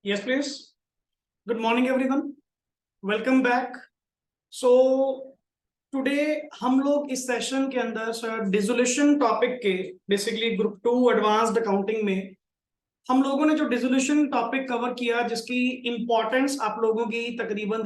Yes, please. Good morning, everyone. Welcome back. So today हम लोग इस सेशन के अंदर सर डिसोल्यूशन टॉपिक के बेसिकली ग्रुप 2 एडवांस्ड अकाउंटिंग में हम लोगों ने जो डिसोल्यूशन टॉपिक कवर किया जिसकी इंपॉर्टेंस आप लोगों की तकरीबन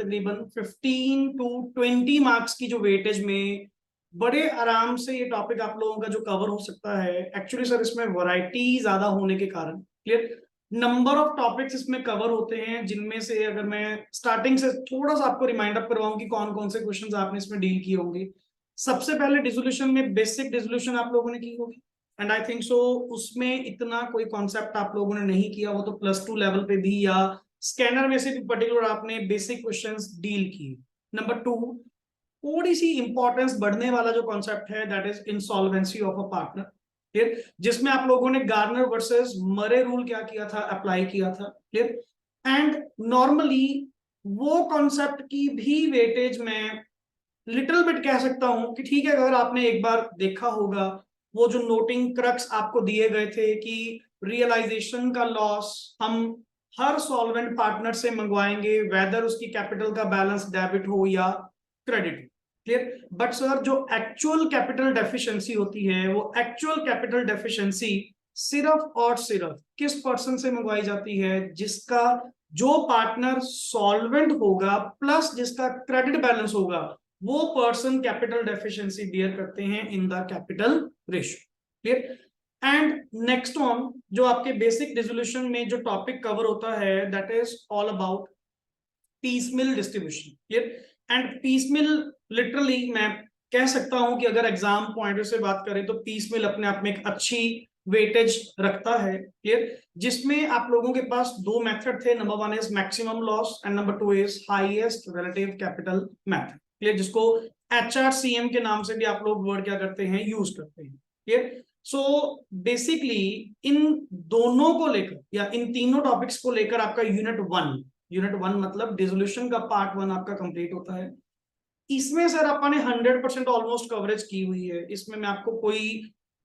15 to 20 मार्क्स की जो वेटेज में बड़े आराम से ये टॉपिक आप लोगों का जो कवर हो सकता है। एक्चुअली सर इसमें वैरायटी ज्यादा होने के कारण क्लियर नंबर ऑफ टॉपिक्स इसमें कवर होते हैं, जिनमें से अगर मैं स्टार्टिंग से थोड़ा सा आपको रिमाइंड अप करवाऊं कि कौन कौन से क्वेश्चंस आपने इसमें डील किए होंगे। सबसे पहले डिसोल्यूशन में बेसिक डिसोल्यूशन आप लोगों ने की होगी एंड आई थिंक सो उसमें इतना कोई कॉन्सेप्ट आप लोगों ने नहीं किया, वो तो +2 लेवल पे भी या स्कैनर में से भी पर्टिकुलर आपने बेसिक क्वेश्चंस डील किए। नंबर 2, थोड़ी सी इंपॉर्टेंस बढ़ने वाला जो कॉन्सेप्ट है that is insolvency of a partner, clear, जिसमें आप लोगों ने गार्नर वर्सेस मरे रूल क्या किया था, अप्लाई किया था, क्लियर। एंड नॉर्मली वो कॉन्सेप्ट की भी वेटेज में लिटिल बिट कह सकता हूं कि ठीक है, अगर आपने एक बार देखा होगा वो जो नोटिंग क्रक्स आपको दिए गए थे कि रियलाइजेशन का लॉस हम हर सॉल्वेंट पार्टनर से मंगवाएंगे वेदर उसकी कैपिटल का बैलेंस डेबिट हो या क्रेडिट, क्लियर। बट सर जो एक्चुअल कैपिटल डेफिशिएंसी होती है वो एक्चुअल कैपिटल डेफिशिएंसी सिर्फ और सिर्फ किस पर्सन से मंगवाई जाती है, जिसका जो पार्टनर सॉल्वेंट होगा प्लस जिसका क्रेडिट बैलेंस होगा वो पर्सन कैपिटल डेफिशिएंसी बियर करते हैं in the capital ratio, clear. And next on जो आपके बेसिक डिसोल्यूशन में जो टॉपिक कवर होता है that is all about piecemeal distribution, clear. And piecemeal literally मैं कह सकता हूं कि अगर एग्जाम पॉइंट से बात करें तो पीसमिल अपने आप में एक अच्छी वेटेज रखता है, क्लियर, जिसमें आप लोगों के पास दो मेथड थे। Number 1 is maximum loss and number 2 is highest relative capital method, clear, जिसको HRCM के नाम से भी आप लोग वर्ड क्या करते हैं, यूज करते हैं, क्लियर। सो बेसिकली इन दोनों को लेकर या इन तीनों टॉपिक्स को लेकर आपका यूनिट वन मतलब डिसोल्यूशन का पार्ट 1 आपका कंप्लीट होता है। इसमें सर अपन ने 100% ऑलमोस्ट कवरेज की हुई है। इसमें मैं आपको कोई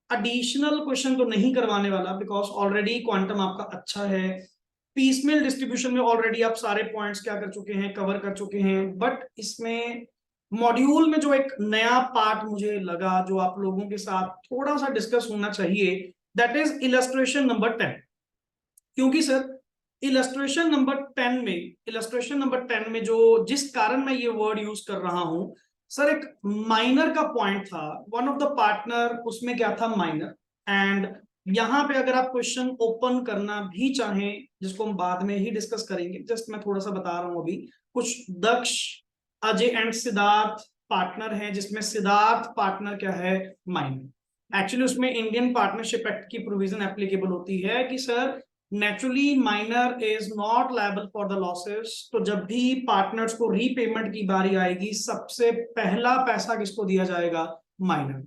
एडिशनल क्वेश्चन तो नहीं करवाने वाला बिकॉज ऑलरेडी क्वांटम आपका अच्छा है। पीसमेल डिस्ट्रीब्यूशन में ऑलरेडी आप सारे पॉइंट्स क्या कर चुके हैं, कवर कर चुके हैं। बट इसमें मॉड्यूल में जो एक नया पार्ट मुझे लगा जो आप लोगों के साथ थोड़ा सा डिस्कस होना चाहिए दैट इज इलस्ट्रेशन नंबर 10। क्योंकि सर इलस्ट्रेशन नंबर 10 में जो जिस कारण मैं ये वर्ड यूज कर रहा हूं सर, एक माइनर का पॉइंट था, वन ऑफ द पार्टनर उसमें क्या था, माइनर। एंड यहां पे अगर आप क्वेश्चन ओपन करना भी चाहें जिसको हम बाद में ही डिस्कस करेंगे, जस्ट मैं थोड़ा सा बता रहा हूं अभी, कुछ दक्ष, अजय एंड सिद्धार्थ पार्टनर हैं जिसमें सिद्धार्थ पार्टनर क्या है, माइनर। एक्चुअली उसमें इंडियन पार्टनरशिप एक्ट की प्रोविजन एप्लीकेबल होती है कि sir naturally minor is not liable for the losses. तो जब भी पार्टनर्स को रीपेमेंट की बारी आएगी सबसे पहला पैसा किसको दिया जाएगा, माइनर।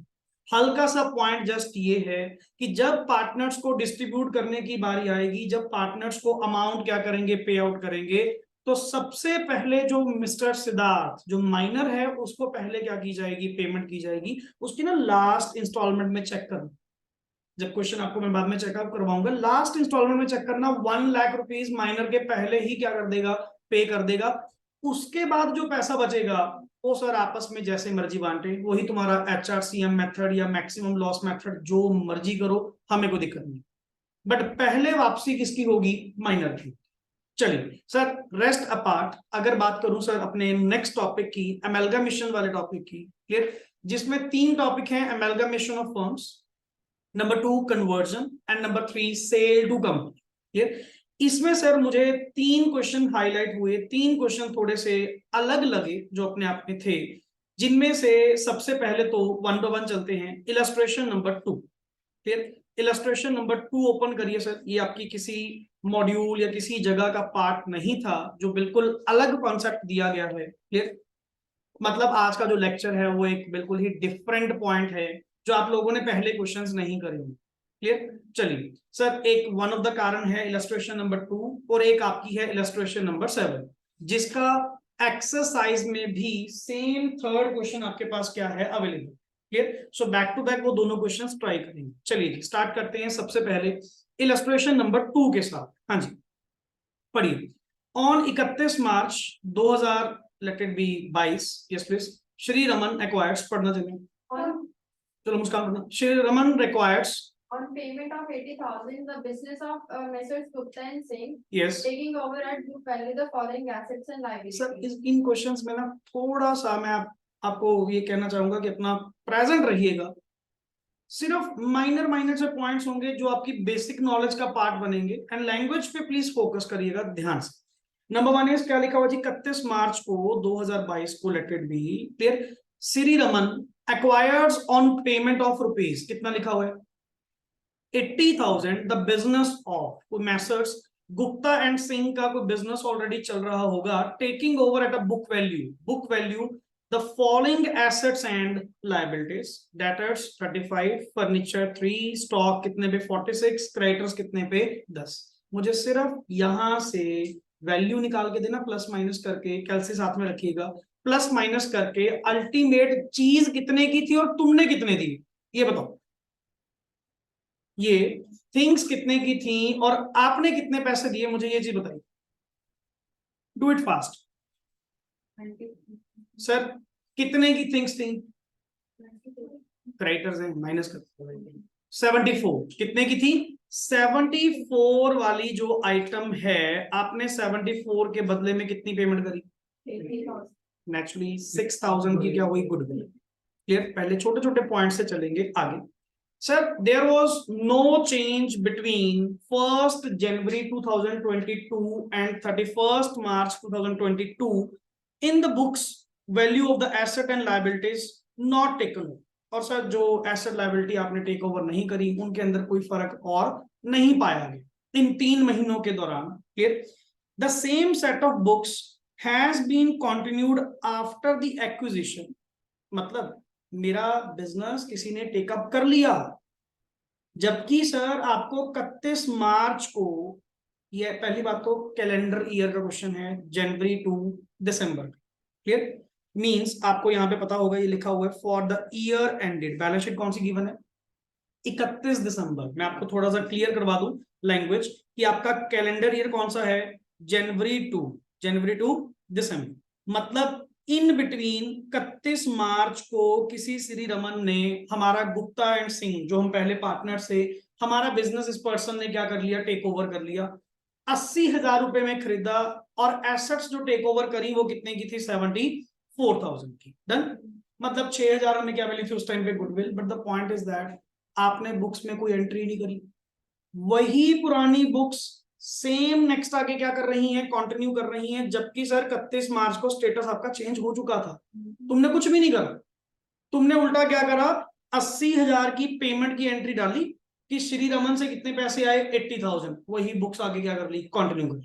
हल्का सा पॉइंट जस्ट ये है कि जब पार्टनर्स को डिस्ट्रीब्यूट करने की बारी आएगी, जब पार्टनर्स को अमाउंट क्या करेंगे, पे आउट करेंगे, तो सबसे पहले जो मिस्टर सिद्धार्थ जो माइनर है उसको पहले क्या की जाएगी, पेमेंट की जाएगी। उसकी ना लास्ट इंस्टॉलमेंट में चेक करना, जब क्वेश्चन आपको मैं बाद में चेकअप करवाऊंगा, लास्ट इंस्टॉलमेंट में चेक करना 1 लाख रुपीज माइनर के पहले ही क्या कर देगा, पे कर देगा। उसके बाद जो पैसा बचेगा वो सर आपस में जैसे मर्जी बांटे, वही तुम्हारा HRCM मेथड या मैक्सिमम लॉस मेथड जो मर्जी करो, हमें कोई दिक्कत नहीं। बट पहले वापसी किसकी होगी, माइनर की। चलिए सर, रेस्ट अपार्ट अगर बात करूं सर अपने नेक्स्ट टॉपिक की, एमलगमेशन वाले टॉपिक की, क्लियर, जिसमें 3 टॉपिक हैं, amalgamation of firms, number 2 conversion and number 3 sale to company. इसमें सर मुझे 3 क्वेश्चन हाईलाइट हुए, 3 क्वेश्चन थोड़े से अलग लगे जो अपने आप में थे, जिनमें से सबसे पहले तो 1 by 1 चलते हैं। इलस्ट्रेशन नंबर 2, फिर इलस्ट्रेशन नंबर 2 ओपन करिए सर। ये आपकी किसी मॉड्यूल या किसी जगह का पार्ट नहीं था, जो बिल्कुल अलग कॉन्सेप्ट दिया गया है, क्लियर। मतलब आज का जो लेक्चर है वो एक बिल्कुल ही डिफरेंट पॉइंट है जो आप लोगों ने पहले क्वेश्चंस नहीं करे, क्लियर। चलिए सर, एक वन ऑफ द कारण है इलस्ट्रेशन नंबर 2 और एक आपकी है इलस्ट्रेशन नंबर 7, जिसका एक्सरसाइज में भी सेम थर्ड क्वेश्चन आपके पास क्या है, available, clear. So back to back वो दोनों क्वेश्चंस ट्राई करेंगे। चलिए स्टार्ट करते हैं सबसे पहले इलस्ट्रेशन नंबर 2 के साथ। हाँ जी, पढ़िए, on 31 March 2000 let it be 22, yes please, Shri Raman acquires, पढ़ना चाहिए, चलो मुस्कान पढ़ना, Shri Raman requires on payment of 80,000, the business of Messrs. Gupta and Singh yes. taking over at book value the following assets and liabilities. Sir in questions में ना थोड़ा सा मैं आपको ये कहना चाहूंगा कि अपना प्रेजेंट रहिएगा, सिर्फ माइनर से पॉइंट्स होंगे जो आपकी बेसिक नॉलेज का पार्ट बनेंगे, एंड लैंग्वेज पे प्लीज फोकस करिएगा ध्यान से। नंबर 1 इज क्या लिखा हुआ जी, 31 मार्च को 2022 को let it be clear, Shri Raman acquires on payment of rupees, कितना लिखा हुआ है 80,000, the business of messrs Gupta and Singh का कोई बिजनेस ऑलरेडी चल रहा होगा, taking over at a book value the following assets and liabilities, debtors 35, furniture 3, stock कितने पे 46, creditors कितने पे 10। मुझे सिर्फ यहां से वैल्यू निकाल के देना, प्लस माइनस करके, कैलसी साथ में रखिएगा, प्लस माइनस करके अल्टीमेट चीज कितने की थी और तुमने कितने दी, ये बताओ, ये थिंग्स कितने की थी और आपने कितने पैसे दिए, मुझे ये चीज बताइए, डू इट फास्ट। सर कितने की थिंग्स थी, क्रेडिटर्स हैं, माइनस कर 74, कितने की थी 74 वाली जो आइटम है, आपने 74 के बदले में कितनी पेमेंट करी, नेचुरली 6,000 की क्या हुई, गुडविल। क्लियर, पहले छोटे छोटे पॉइंट से चलेंगे आगे। Sir there was no change between 1st January 2022 and 31st March 2022 in the books value of the asset and liabilities not taken. और सर जो एसेट लायबिलिटी आपने टेक ओवर नहीं करी उनके अंदर कोई फर्क और नहीं पाया गया इन 3 महीनों के दौरान। Clear, the same set of books has been continued after the acquisition, मतलब मेरा बिजनेस किसी ने टेकअप कर लिया, जबकि सर आपको 31 मार्च को, ये पहली बात तो कैलेंडर ईयर का क्वेश्चन है, जनवरी टू दिसंबर। क्लियर, मींस आपको यहां पे पता होगा, ये लिखा हुआ है for the year ended, balance sheet कौन सी गिवन है 31 दिसंबर। मैं आपको थोड़ा सा क्लियर करवा दूं लैंग्वेज कि आपका कैलेंडर ईयर कौन सा है, जनवरी टू दिसंबर, मतलब इन बिटवीन 31 मार्च को किसी श्री रमन ने हमारा गुप्ता एंड सिंह, जो हम पहले पार्टनर से, हमारा बिजनेस इस पर्सन ने क्या कर लिया, टेक ओवर कर लिया, 80,000 रुपए में खरीदा, और एसेट्स जो टेक ओवर करी वो कितने की थी 74,000 की। डन, मतलब 6,000 हमें क्या मिली थी उस टाइम पे, goodwill. But the point is that आपने बुक्स में कोई एंट्री नहीं करी, वही पुरानी बुक्स सेम नेक्स्ट आगे क्या कर रही हैं, कंटिन्यू कर रही हैं, जबकि सर 31 मार्च को स्टेटस आपका चेंज हो चुका था, तुमने कुछ भी नहीं करा, तुमने उल्टा क्या करा, 80,000 की पेमेंट की एंट्री डाली कि श्री रमन से कितने पैसे आए 80,000, वही बुक्स आगे क्या कर ली, कंटिन्यू कर,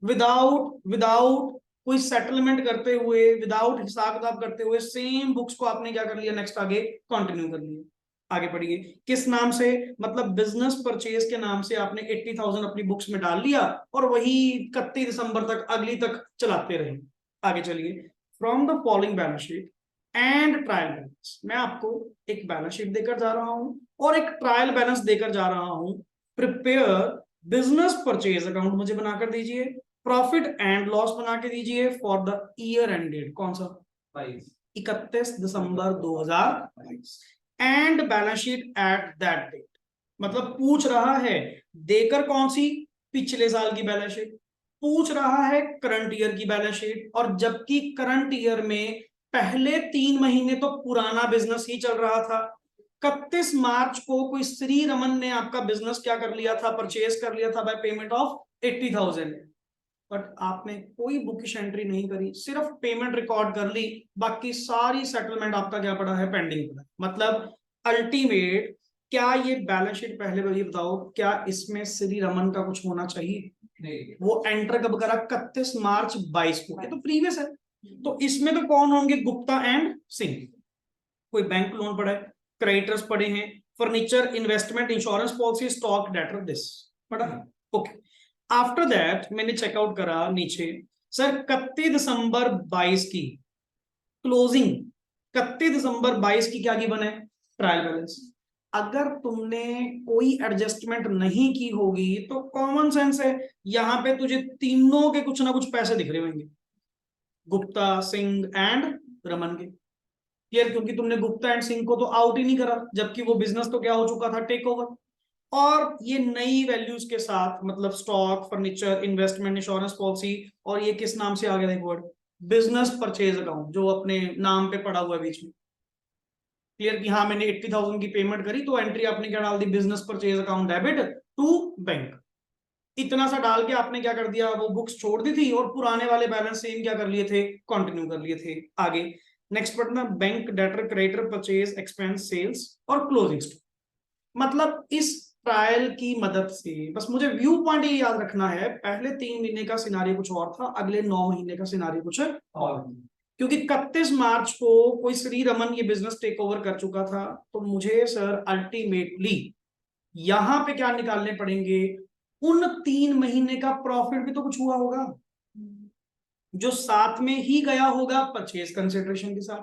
विदाउट कोई सेटलमेंट करते हुए, विदाउट हिसाब किताब करते हुए, सेम बुक्स को आपने क्या कर लिया, नेक्स्ट आगे कंटिन्यू कर लिया। आगे पढ़िए, किस नाम से, मतलब बिजनेस परचेज के नाम से आपने 80,000 अपनी बुक्स में डाल लिया और वही 31 दिसंबर तक अगली तक चलाते रहे। आगे चलिए, from the following balance sheet and trial balance, मैं आपको एक बैलेंस शीट देकर जा रहा हूं और एक ट्रायल बैलेंस देकर जा रहा हूं, प्रिपेयर बिजनेस परचेज अकाउंट मुझे बनाकर दीजिए, प्रॉफिट एंड लॉस बना के दीजिए फॉर द ईयर एंडेड, कौन सा 31 December 2022, and balance sheet at that date, मतलब पूछ रहा है देकर कौन सी, पिछले साल की बैलेंस शीट, पूछ रहा है करंट ईयर की बैलेंस शीट, और जबकि करंट ईयर में पहले 3 महीने तो पुराना बिजनेस ही चल रहा था, 31 मार्च को कोई श्री रमन ने आपका बिजनेस क्या कर लिया था, परचेज कर लिया था बाय पेमेंट ऑफ 80,000, बट आपने कोई बुकिश एंट्री नहीं करी, सिर्फ पेमेंट रिकॉर्ड कर ली, बाकी सारी सेटलमेंट आपका क्या पड़ा है, पेंडिंग पड़ा। मतलब अल्टीमेट क्या ये बैलेंस शीट, पहले ये बताओ क्या इसमें श्री रमन का कुछ होना चाहिए, नहीं, वो एंटर कब करा 31 मार्च 22 को, ये तो प्रीवियस है, तो इसमें तो कौन होंगे, गुप्ता एंड सिंह, कोई बैंक लोन पड़ा है, क्रेडिटर्स पड़े हैं, furniture, investment, insurance policy, stock, debtor, this पड़ा, ओके। आफ्टर दैट मैंने चेकआउट करा नीचे, सर 31 दिसंबर 22 की क्लोजिंग, 31 दिसंबर 22 की क्या गिवन है, ट्रायल बैलेंस, अगर तुमने कोई एडजस्टमेंट नहीं की होगी तो कॉमन सेंस है, यहां पे तुझे तीनों के कुछ ना कुछ पैसे दिख रहे होंगे, गुप्ता, सिंह एंड रमन के। क्लियर? क्योंकि तुमने गुप्ता एंड सिंह को तो आउट ही नहीं करा, जबकि वो बिजनेस तो क्या हो चुका था, टेक ओवर। और ये नई वैल्यूज के साथ, मतलब stock, furniture, investment, insurance policy, और ये किस नाम से आ गया देखो वर्ड, बिजनेस परचेज अकाउंट, जो अपने नाम पे पड़ा हुआ है बीच में। क्लियर? कि हाँ मैंने 80,000 की पेमेंट करी तो एंट्री आपने क्या डाल दी, business purchase account debit to bank. इतना सा डाल के आपने क्या कर दिया, वो बुक्स छोड़ दी थी और पुराने वाले बैलेंस सेम क्या कर लिए थे, कंटिन्यू कर लिए थे आगे। नेक्स्ट पढ़ना, bank, debtor, creditor, purchase, expense, sales और क्लोजिंग स्टॉक। मतलब इस ट्रायल की मदद से बस मुझे व्यू पॉइंट ये याद रखना है, पहले 3 महीने का सिनारियो कुछ और था, अगले 9 महीने का सिनारियो कुछ और। क्योंकि 31 मार्च को कोई श्री रमन ये बिजनेस टेक ओवर कर चुका था, तो मुझे सर अल्टीमेटली यहां पे क्या निकालने पड़ेंगे, उन 3 महीने का प्रॉफिट भी तो कुछ हुआ होगा, जो साथ में ही गया होगा परचेज कंसिडरेशन के साथ।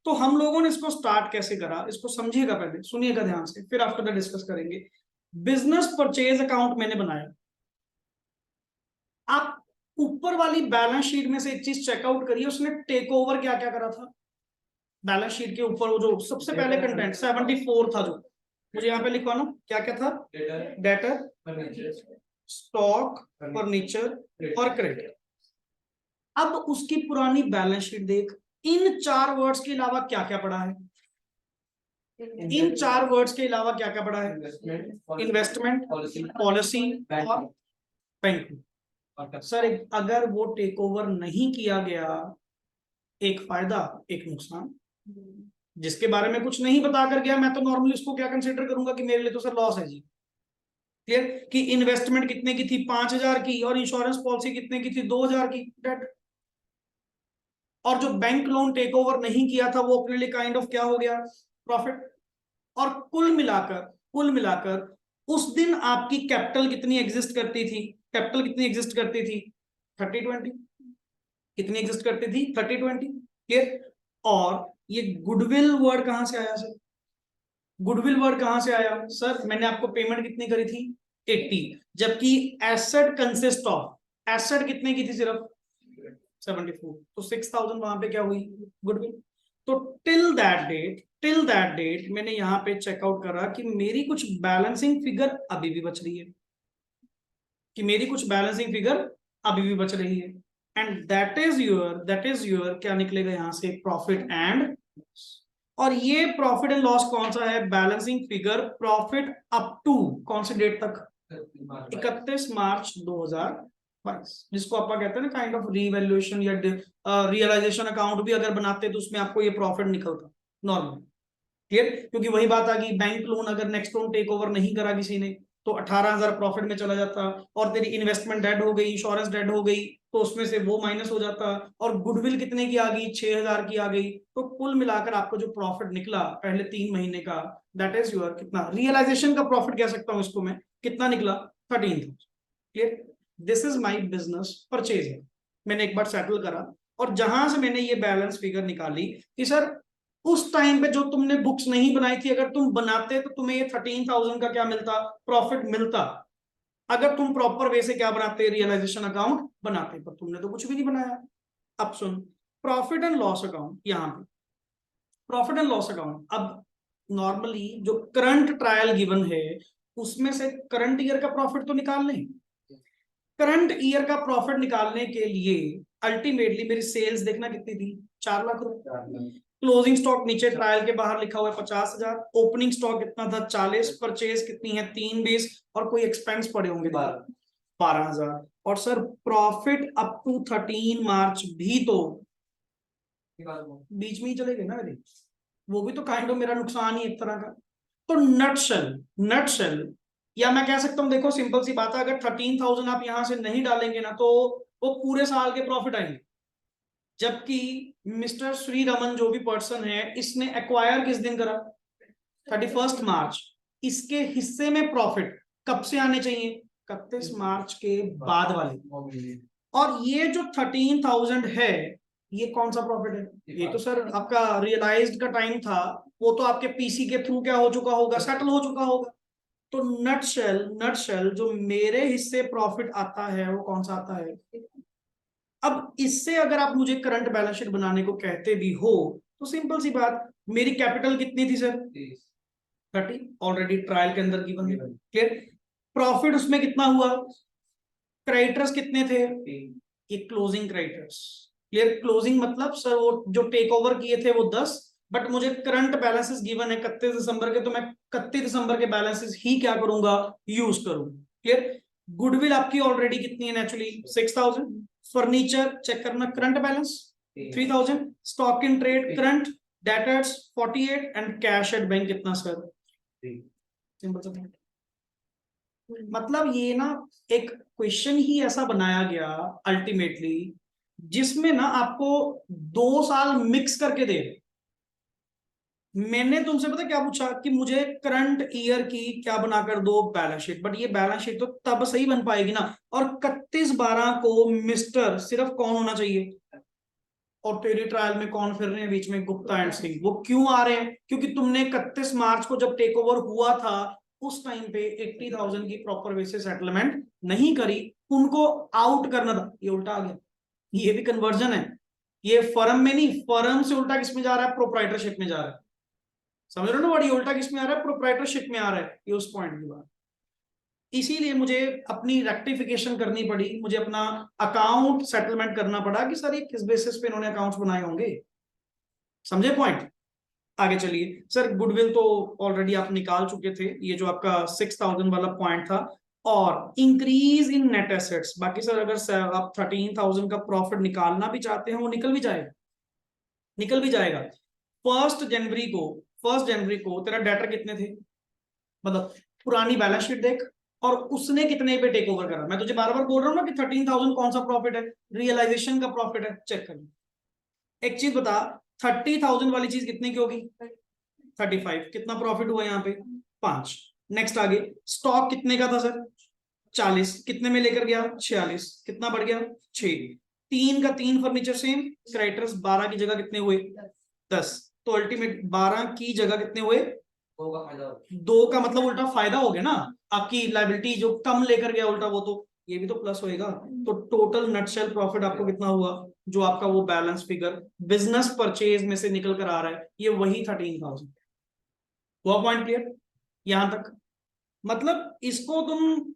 तो हम लोगों ने इसको स्टार्ट कैसे करा, इसको समझिएगा, पहले सुनिएगा ध्यान से, फिर आफ्टर द डिस्कस करेंगे। बिजनेस परचेज अकाउंट मैंने बनाया। आप ऊपर वाली बैलेंस शीट में से एक चीज चेकआउट करिए, उसने टेक ओवर क्या क्या करा था। बैलेंस शीट के ऊपर वो जो सबसे पहले कंटेंट 74 था, जो मुझे यहाँ पे लिखवाना, क्या क्या था, डेटर, स्टॉक, फर्नीचर और क्रेडिट। अब उसकी पुरानी बैलेंस शीट देख, इन 4 वर्ड्स के अलावा क्या क्या पड़ा है, इन 4 वर्ड्स के अलावा क्या क्या पड़ा है, इन्वेस्टमेंट, पॉलिसी और बैंक। सर अगर वो टेक ओवर नहीं किया गया, एक फायदा एक नुकसान, जिसके बारे में कुछ नहीं बता कर गया, मैं तो नॉर्मली उसको क्या कंसीडर करूंगा कि मेरे लिए तो सर लॉस है जी। क्लियर? कि इन्वेस्टमेंट कितने की थी, 5,000 की, और इंश्योरेंस पॉलिसी कितने की थी, 2,000 की, डेट। और जो बैंक लोन टेक ओवर नहीं किया था, वो अपने लिए काइंड ऑफ क्या हो गया, प्रॉफिट। और कुल मिलाकर उस दिन आपकी कैपिटल कितनी एग्जिस्ट करती थी, कैपिटल कितनी एग्जिस्ट करती थी, 30-20, कितनी एग्जिस्ट करती थी, 30-20। क्लियर? और ये गुडविल वर्ड कहां से आया सर, गुडविल वर्ड कहां से आया सर, मैंने आपको पेमेंट कितनी करी थी, 80, जबकि एसेट कंसिस्ट ऑफ, एसेट कितने की थी, सिर्फ 74, तो 6,000 वहां पे क्या हुई, गुडविल। तो टिल दैट डेट मैंने यहाँ पे चेकआउट करा कि मेरी कुछ बैलेंसिंग फिगर अभी भी बच रही है, कि मेरी कुछ बैलेंसिंग फिगर अभी भी बच रही है। एंड दैट इज योर क्या निकलेगा यहां से, प्रॉफिट एंड, और ये प्रॉफिट एंड लॉस कौन सा है, balancing figure profit up to कौन से डेट तक, 31 मार्च 2022, जिसको आप कहते हैं ना काइंड ऑफ रीवैल्यूएशन या रियलाइजेशन अकाउंट भी अगर बनाते तो उसमें आपको ये प्रॉफिट निकलता नॉर्मल। क्लियर? क्योंकि वही बात आ गई, बैंक लोन अगर नेक्स्ट लोन टेक ओवर नहीं करा किसी ने तो 18,000 प्रॉफिट में चला जाता, और तेरी इन्वेस्टमेंट डेड हो गई, इंश्योरेंस डेड हो गई, तो उसमें से वो माइनस हो जाता, और गुडविल कितने की आ गई, 6,000 की आ गई। तो कुल मिलाकर आपको जो प्रॉफिट निकला पहले 3 महीने का, दैट इज योर कितना, रियलाइजेशन का प्रॉफिट कह सकता हूं इसको मैं, कितना निकला, 13,000। Clear? This is my business purchase. मैंने एक बार सेटल करा, और जहां से मैंने ये बैलेंस फिगर निकाली कि सर उस टाइम पे जो तुमने बुक्स नहीं बनाई थी, अगर तुम बनाते तो तुम्हें ये 13,000 का क्या मिलता, प्रॉफिट मिलता, अगर तुम प्रॉपर वे से क्या बनाते, रियलाइजेशन अकाउंट बनाते, पर तुमने तो कुछ भी नहीं बनाया। अब सुन, प्रॉफिट एंड लॉस अकाउंट, यहाँ पे प्रॉफिट एंड लॉस अकाउंट, अब नॉर्मली जो करंट ट्रायल गिवन है उसमें से करंट ईयर का प्रॉफिट तो निकाल लें। करंट ईयर का प्रॉफिट निकालने के लिए अल्टीमेटली मेरी सेल्स देखना कितनी थी, 4 लाख रुपए। क्लोजिंग स्टॉक नीचे ट्रायल के बाहर लिखा हुआ है 50,000, ओपनिंग स्टॉक कितना था 40, परचेज कितनी है 320, और कोई एक्सपेंस पड़े होंगे 12,000। और सर प्रॉफिट अप टू 13 मार्च भी तो बीच में ही चले गए ना मेरे, वो भी तो काइंड ऑफ मेरा नुकसान ही एक तरह का। तो नटशेल, या मैं कह सकता हूं, देखो सिंपल सी बात है, अगर 13,000 आप यहां से नहीं डालेंगे ना तो वो पूरे साल के प्रॉफिट आएंगे। जबकि मिस्टर श्री रमन जो भी पर्सन है, इसने एक्वायर किस दिन करा, 31 मार्च, इसके हिस्से में प्रॉफिट कब से आने चाहिए, 31 मार्च के बाद वाले। और ये जो 13,000 है ये कौन सा प्रॉफिट है? ये तो सर आपका रियलाइज्ड का टाइम था, वो तो आपके पीसी के थ्रू क्या हो चुका होगा, सेटल हो चुका होगा। तो नटशेल जो मेरे हिस्से प्रॉफिट आता है वो कौन सा आता है? अब इससे अगर आप मुझे करंट बैलेंस शीट बनाने को कहते भी हो तो सिंपल सी बात, मेरी कैपिटल कितनी थी सर? 30, ऑलरेडी ट्रायल के अंदर गिवन है, क्लियर। प्रॉफिट उसमें कितना हुआ? क्रेडिटर्स कितने थे? ये क्लोजिंग क्रेडिटर्स, क्लियर। क्लोजिंग मतलब सर वो जो टेक ओवर किए थे वो 10, बट मुझे करंट बैलेंसेस गिवन है 31 दिसंबर के, तो मैं 31 दिसंबर के बैलेंसेस ही क्या करूंगा? यूज करूंगा, क्लियर। गुडविल आपकी ऑलरेडी कितनी है? नेचुरली 6000। फर्नीचर चेक करना, current balance 3000। Stock in trade current, debtors 48 and cash at bank कितना सर? सिंपल सा point। मतलब ये ना एक क्वेश्चन ही ऐसा बनाया गया अल्टीमेटली, जिसमें ना आपको 2 साल मिक्स करके दे। मैंने तुमसे पता क्या पूछा कि मुझे करंट ईयर की क्या बनाकर दो? Balance sheet. बट ये बैलेंस शीट तो तब सही बन पाएगी ना, और 31/12 को मिस्टर सिर्फ कौन होना चाहिए? और तेरी ट्रायल में कौन फिर रहे हैं बीच में? गुप्ता एंड सिंह। वो क्यों आ रहे हैं? क्योंकि तुमने 31 मार्च को जब टेक ओवर हुआ था उस टाइम पे 80,000 की प्रॉपर वे से सेटलमेंट नहीं करी, उनको आउट करना था। ये उल्टा आ गया, ये भी कन्वर्जन है। ये फर्म में नहीं, फर्म से उल्टा किसमें जा रहा है? प्रोप्राइटरशिप में जा रहा है। समझ रहे हो ना? बड़ी उल्टा किसमें आ रहा है? प्रोप्राइटरशिप में आ रहा है। ये उस पॉइंट की बात। इसीलिए मुझे अपनी रेक्टिफिकेशन करनी पड़ी, मुझे अपना अकाउंट सेटलमेंट करना पड़ा कि सर ये किस बेसिस पे इन्होंने अकाउंट्स बनाए होंगे। समझे पॉइंट? आगे चलिए सर, गुडविल तो ऑलरेडी आप निकाल चुके थे, ये जो आपका 6000 वाला पॉइंट था। और इंक्रीज इन नेट एसेट्स, बाकी सर अगर आप 13,000 का प्रॉफिट निकालना भी चाहते हैं वो निकल भी जाएगा, निकल भी जाएगा। 1 जनवरी को तेरा डेटर कितने थे? मतलब पुरानी बैलेंस शीट देख, और उसने कितने पे टेक ओवर करा। मैं तुझे बार बार बोल रहा हूँ ना कि 13,000 कौन सा प्रॉफिट है? रियलाइजेशन का प्रॉफिट है। चेक कर, एक चीज बता, 30,000 वाली चीज कितने की होगी? 35। कितना प्रॉफिट हुआ यहाँ पे? 5। नेक्स्ट आगे, स्टॉक कितने का था सर? 40। कितने में लेकर गया? 46। कितना बढ़ गया? 6। 3 का 3 फर्नीचर सेम। क्रेडिटर्स 12 की जगह कितने हुए? 10। तो अल्टीमेट 12 की जगह कितने हुए? 2 का मतलब उल्टा फायदा हो गया ना। आपकी लाइबिलिटी जो कम लेकर गया उल्टा, वो तो ये भी तो प्लस होएगा। तो टोटल नटशेल प्रॉफिट आपको कितना हुआ? जो आपका वो बैलेंस फिगर बिजनेस परचेज में से निकल कर आ रहा है, ये वही 13,000। हुआ पॉइंट क्लियर यहां तक? मतलब इसको तुम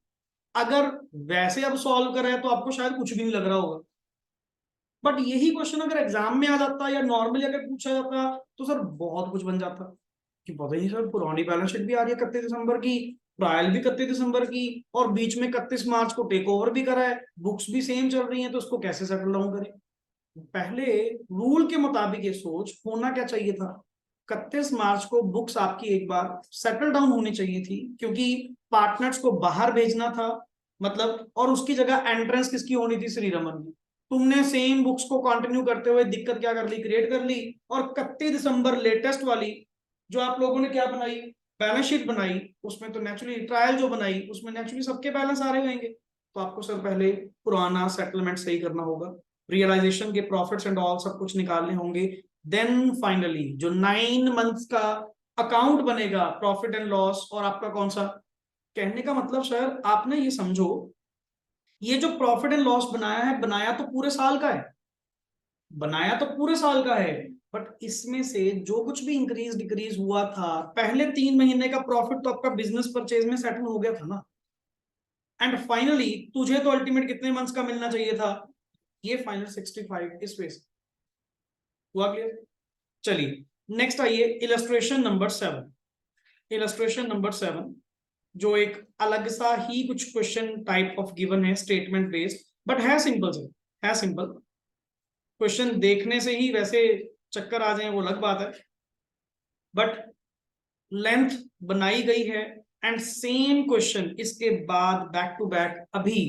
अगर वैसे अब सॉल्व कर रहे हैं तो आपको शायद कुछ भी नहीं लग रहा होगा, बट यही क्वेश्चन अगर एग्जाम में आ जाता या नॉर्मली अगर पूछा जाता तो सर बहुत कुछ बन जाता। कि पता ही सर पुरानी बैलेंस शीट भी आ रही है 31 दिसंबर की, ट्रायल भी 31 दिसंबर की, और बीच में 31 मार्च को टेक ओवर भी करा है, बुक्स भी सेम चल रही हैं, तो उसको कैसे सेटल डाउन करें? पहले रूल के मुताबिक ये सोच होना क्या चाहिए था? 31 मार्च को बुक्स आपकी एक बार सेटल डाउन होनी चाहिए थी, क्योंकि पार्टनर्स को बाहर भेजना था, मतलब, और उसकी जगह एंट्रेंस किसकी होनी थी? श्री रमन की। तुमने सेम बुक्स को कंटिन्यू करते हुए दिक्कत क्या कर ली? क्रिएट कर ली। और 31 दिसंबर लेटेस्ट वाली जो आप लोगों ने क्या बनाई? बैलेंस शीट बनाई। उसमें तो नेचुरली ट्रायल जो बनाई उसमें नेचुरली सबके बैलेंस आ रहे होंगे, तो आपको सर पहले पुराना सेटलमेंट सही करना होगा, रियलाइजेशन के प्रॉफिट्स एंड ऑल सब कुछ निकालने होंगे। देन फाइनली जो 9 मंथ्स का अकाउंट बनेगा, प्रॉफिट एंड लॉस, और आपका कौन सा? कहने का मतलब सर आपने ये समझो, ये जो प्रॉफिट एंड लॉस बनाया है, बनाया तो पूरे साल का है, बनाया तो पूरे साल का है, बट इसमें से जो कुछ भी इंक्रीज डिक्रीज हुआ था, पहले 3 महीने का प्रॉफिट तो आपका बिजनेस परचेज में सेटल हो गया था ना। एंड फाइनली तुझे तो अल्टीमेट कितने मंथ्स का मिलना चाहिए था? ये फाइनल 65 इस पे हुआ। क्लियर? चलिए नेक्स्ट आइए, इलस्ट्रेशन नंबर 7। इलस्ट्रेशन नंबर 7 जो एक अलग सा ही कुछ क्वेश्चन टाइप ऑफ गिवन है, स्टेटमेंट बेस्ड, बट है सिंपल से, है सिंपल। क्वेश्चन देखने से ही वैसे चक्कर आ जाए वो अलग बात है, बट लेंथ बनाई गई है। एंड सेम क्वेश्चन इसके बाद बैक टू बैक अभी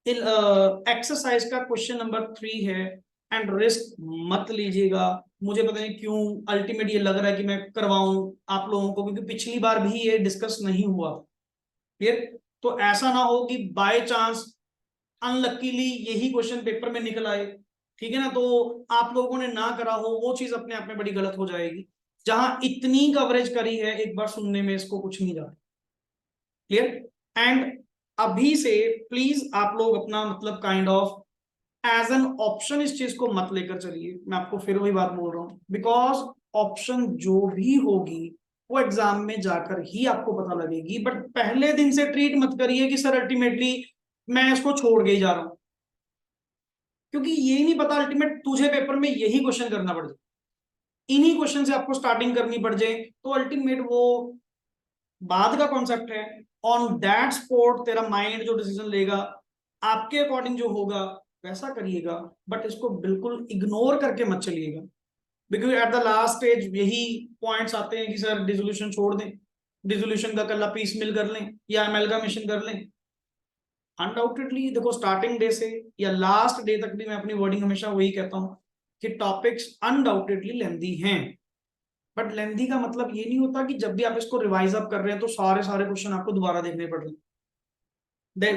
एक्सरसाइज का क्वेश्चन नंबर 3 है। एंड रिस्क मत लीजिएगा, मुझे पता नहीं क्यों अल्टीमेट ये लग रहा है कि मैं करवाऊं आप लोगों को, क्योंकि पिछली बार भी ये डिस्कस नहीं हुआ। क्लियर? तो ऐसा ना हो कि बाय चांस अनलकीली यही क्वेश्चन पेपर में निकल आए, ठीक है ना। तो आप लोगों ने ना करा हो वो चीज अपने आप में बड़ी गलत हो जाएगी। जहां इतनी कवरेज करी है, एक बार सुनने में इसको कुछ नहीं जा, क्लियर। एंड अभी से प्लीज आप लोग अपना मतलब kind of as an option इस चीज को मत लेकर चलिए। मैं आपको फिर वही बात बोल रहा हूं, बिकॉज ऑप्शन जो भी होगी वो एग्जाम में जाकर ही आपको पता लगेगी। बट पहले दिन से ट्रीट मत करिए कि सर अल्टीमेटली मैं इसको छोड़ के ही जा रहा हूं, क्योंकि ये नहीं पता अल्टीमेट तुझे पेपर में यही क्वेश्चन करना पड़ जाए, इन्हीं क्वेश्चन से आपको स्टार्टिंग करनी पड़ जाए, तो अल्टीमेट वो बाद का कॉन्सेप्ट है। ऑन दैट स्पॉट तेरा माइंड जो डिसीजन लेगा आपके अकॉर्डिंग जो होगा वैसा करिएगा, बट इसको बिल्कुल इग्नोर करके मत चलिएगा। Because at the last stage यही पॉइंट्स आते हैं कि सर डिसोल्यूशन छोड़ दें, डिसोल्यूशन का कल्ला पीस मिल कर लें या अमेलगामेशन कर लें। अनडाउटेडली देखो स्टार्टिंग डे से या लास्ट डे तक भी मैं अपनी वर्डिंग हमेशा वही कहता हूं कि टॉपिक्स अनडाउटेडली लेंदी हैं, बट लेंदी का मतलब ये नहीं होता कि जब भी आप इसको रिवाइज अप कर रहे हैं तो सारे सारे क्वेश्चन आपको दोबारा देखने पड़ रहे हैं।